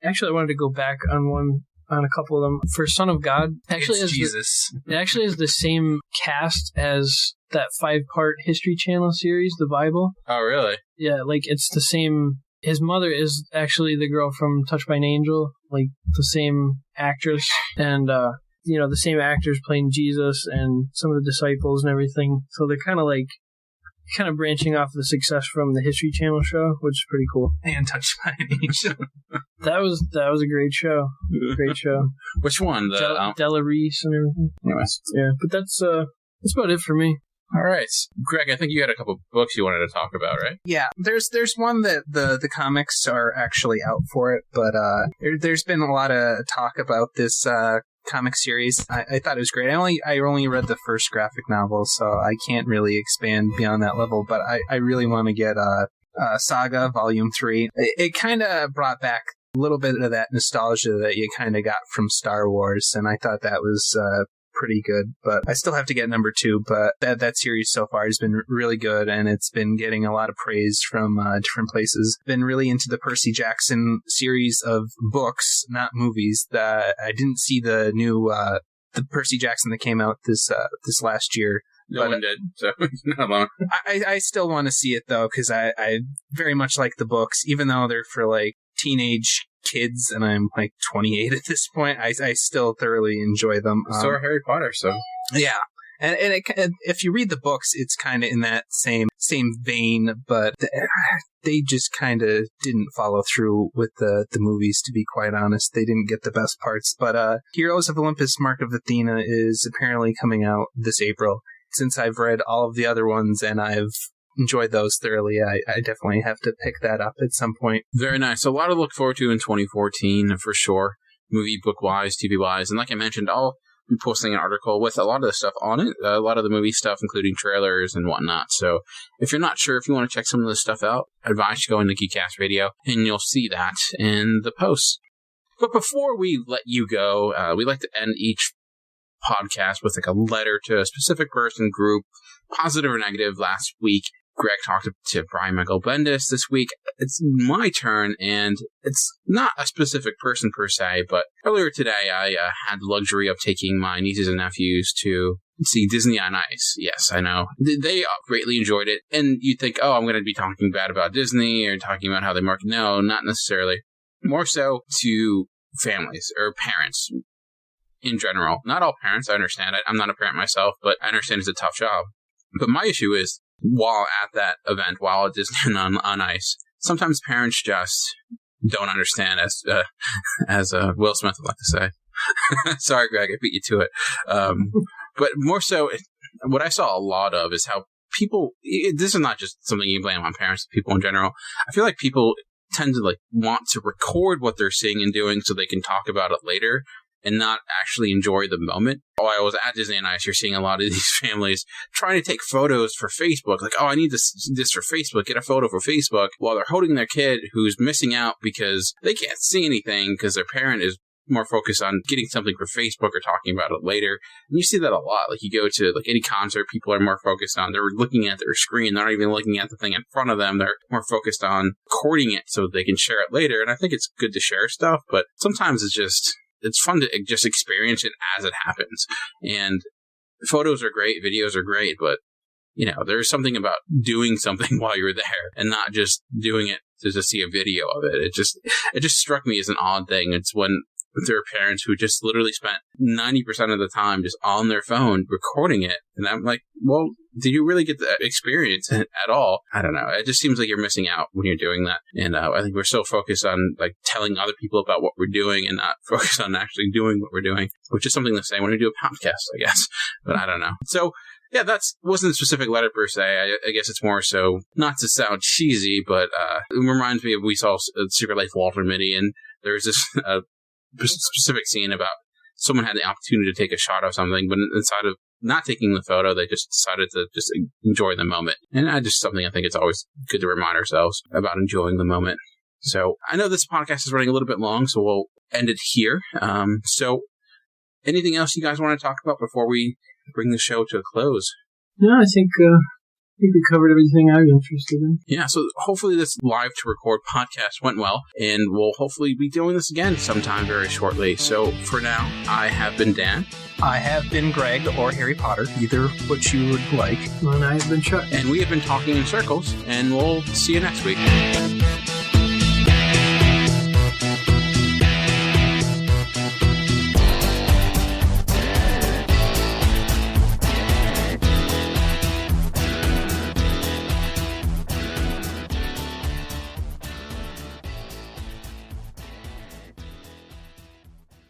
S7: Actually, I wanted to go back on one on a couple of them. For Son of God, actually has
S10: Jesus.
S7: It actually has the same cast as that 5-part History Channel series, The Bible.
S2: Oh, really?
S7: Yeah, like it's the same. His mother is actually the girl from Touched by an Angel, like the same actress, and the same actors playing Jesus and some of the disciples and everything. So they're kind of branching off the success from the History Channel show, which is pretty cool.
S10: And Touched by an Angel.
S7: That was a great show. Great show.
S2: Which one? The
S7: Della Reese and everything.
S2: Anyways.
S7: Yeah, but that's about it for me.
S2: All right, Greg. I think you had a couple of books you wanted to talk about, right?
S10: Yeah, there's one that the comics are actually out for it, but there's been a lot of talk about this comic series. I thought it was great. I only read the first graphic novel, so I can't really expand beyond that level. But I really want to get Saga Volume 3. It kind of brought back a little bit of that nostalgia that you kind of got from Star Wars, and I thought that was pretty good. But I still have to get number 2. But that series so far has been really good, and it's been getting a lot of praise from different places. Been really into the Percy Jackson series of books, not movies. I didn't see the new the Percy Jackson that came out this last year.
S2: No one did, so not alone.
S10: I still want to see it though, because I very much like the books, even though they're for like teenage kids, and I'm like 28 at this point. I still thoroughly enjoy them.
S2: So are Harry Potter, so
S10: yeah. And if you read the books, it's kind of in that same vein, but they just kind of didn't follow through with the movies, to be quite honest. They didn't get the best parts. But Heroes of Olympus, Mark of Athena is apparently coming out this April. Since I've read all of the other ones and I've enjoyed those thoroughly, I definitely have to pick that up at some point.
S2: Very nice. So a lot to look forward to in 2014, for sure. Movie, book-wise, TV-wise. And like I mentioned, I'll be posting an article with a lot of the stuff on it, a lot of the movie stuff, including trailers and whatnot. So if you're not sure if you want to check some of this stuff out, I advise you go into Geekcast Radio, and you'll see that in the posts. But before we let you go, we like to end each podcast with like a letter to a specific person, group, positive or negative. Last week, Greg talked to Brian Michael Bendis. This week, it's my turn, and it's not a specific person per se, but earlier today, I had the luxury of taking my nieces and nephews to see Disney on Ice. Yes, I know. They greatly enjoyed it, and you'd think, oh, I'm going to be talking bad about Disney or talking about how they market. No, not necessarily. More so to families or parents in general. Not all parents, I understand it. I'm not a parent myself, but I understand it's a tough job. But my issue is, while at that event, while at Disney on Ice, sometimes parents just don't understand, as Will Smith would like to say. Sorry, Greg, I beat you to it. But more so, what I saw a lot of is how people, this is not just something you blame on parents, people in general. I feel like people tend to want to record what they're seeing and doing so they can talk about it later, and not actually enjoy the moment. While I was at Disney on Ice, you're seeing a lot of these families trying to take photos for Facebook. Like, oh, I need this for Facebook. Get a photo for Facebook. While they're holding their kid who's missing out because they can't see anything because their parent is more focused on getting something for Facebook or talking about it later. And you see that a lot. Like, you go to any concert, people are more focused on, they're looking at their screen. They're not even looking at the thing in front of them. They're more focused on recording it so they can share it later. And I think it's good to share stuff, but sometimes it's fun to just experience it as it happens. And photos are great, videos are great, but, there's something about doing something while you're there and not just doing it to just see a video of it. It just struck me as an odd thing. It's when there are parents who just literally spent 90% of the time just on their phone recording it. And I'm like, well, did you really get the experience at all? I don't know. It just seems like you're missing out when you're doing that. And I think we're so focused on telling other people about what we're doing and not focused on actually doing what we're doing, which is something to say when we do a podcast, I guess. But I don't know. So yeah, that wasn't a specific letter per se. I guess it's more so, not to sound cheesy, but it reminds me of, we saw Secret Life of Walter Mitty, and there's this specific scene about someone had the opportunity to take a shot of something, but instead of not taking the photo, they just decided to just enjoy the moment. And something I think it's always good to remind ourselves about, enjoying the moment. So I know this podcast is running a little bit long, so we'll end it here. So anything else you guys want to talk about before we bring the show to a close?
S7: No, I think think we covered everything I was interested in.
S2: Yeah, so hopefully this live to record podcast went well, and we'll hopefully be doing this again sometime very shortly. So for now, I have been Dan.
S10: I have been Greg or Harry Potter, either which you would like.
S7: And I have been Chuck.
S2: And we have been Talking in Circles, and we'll see you next week.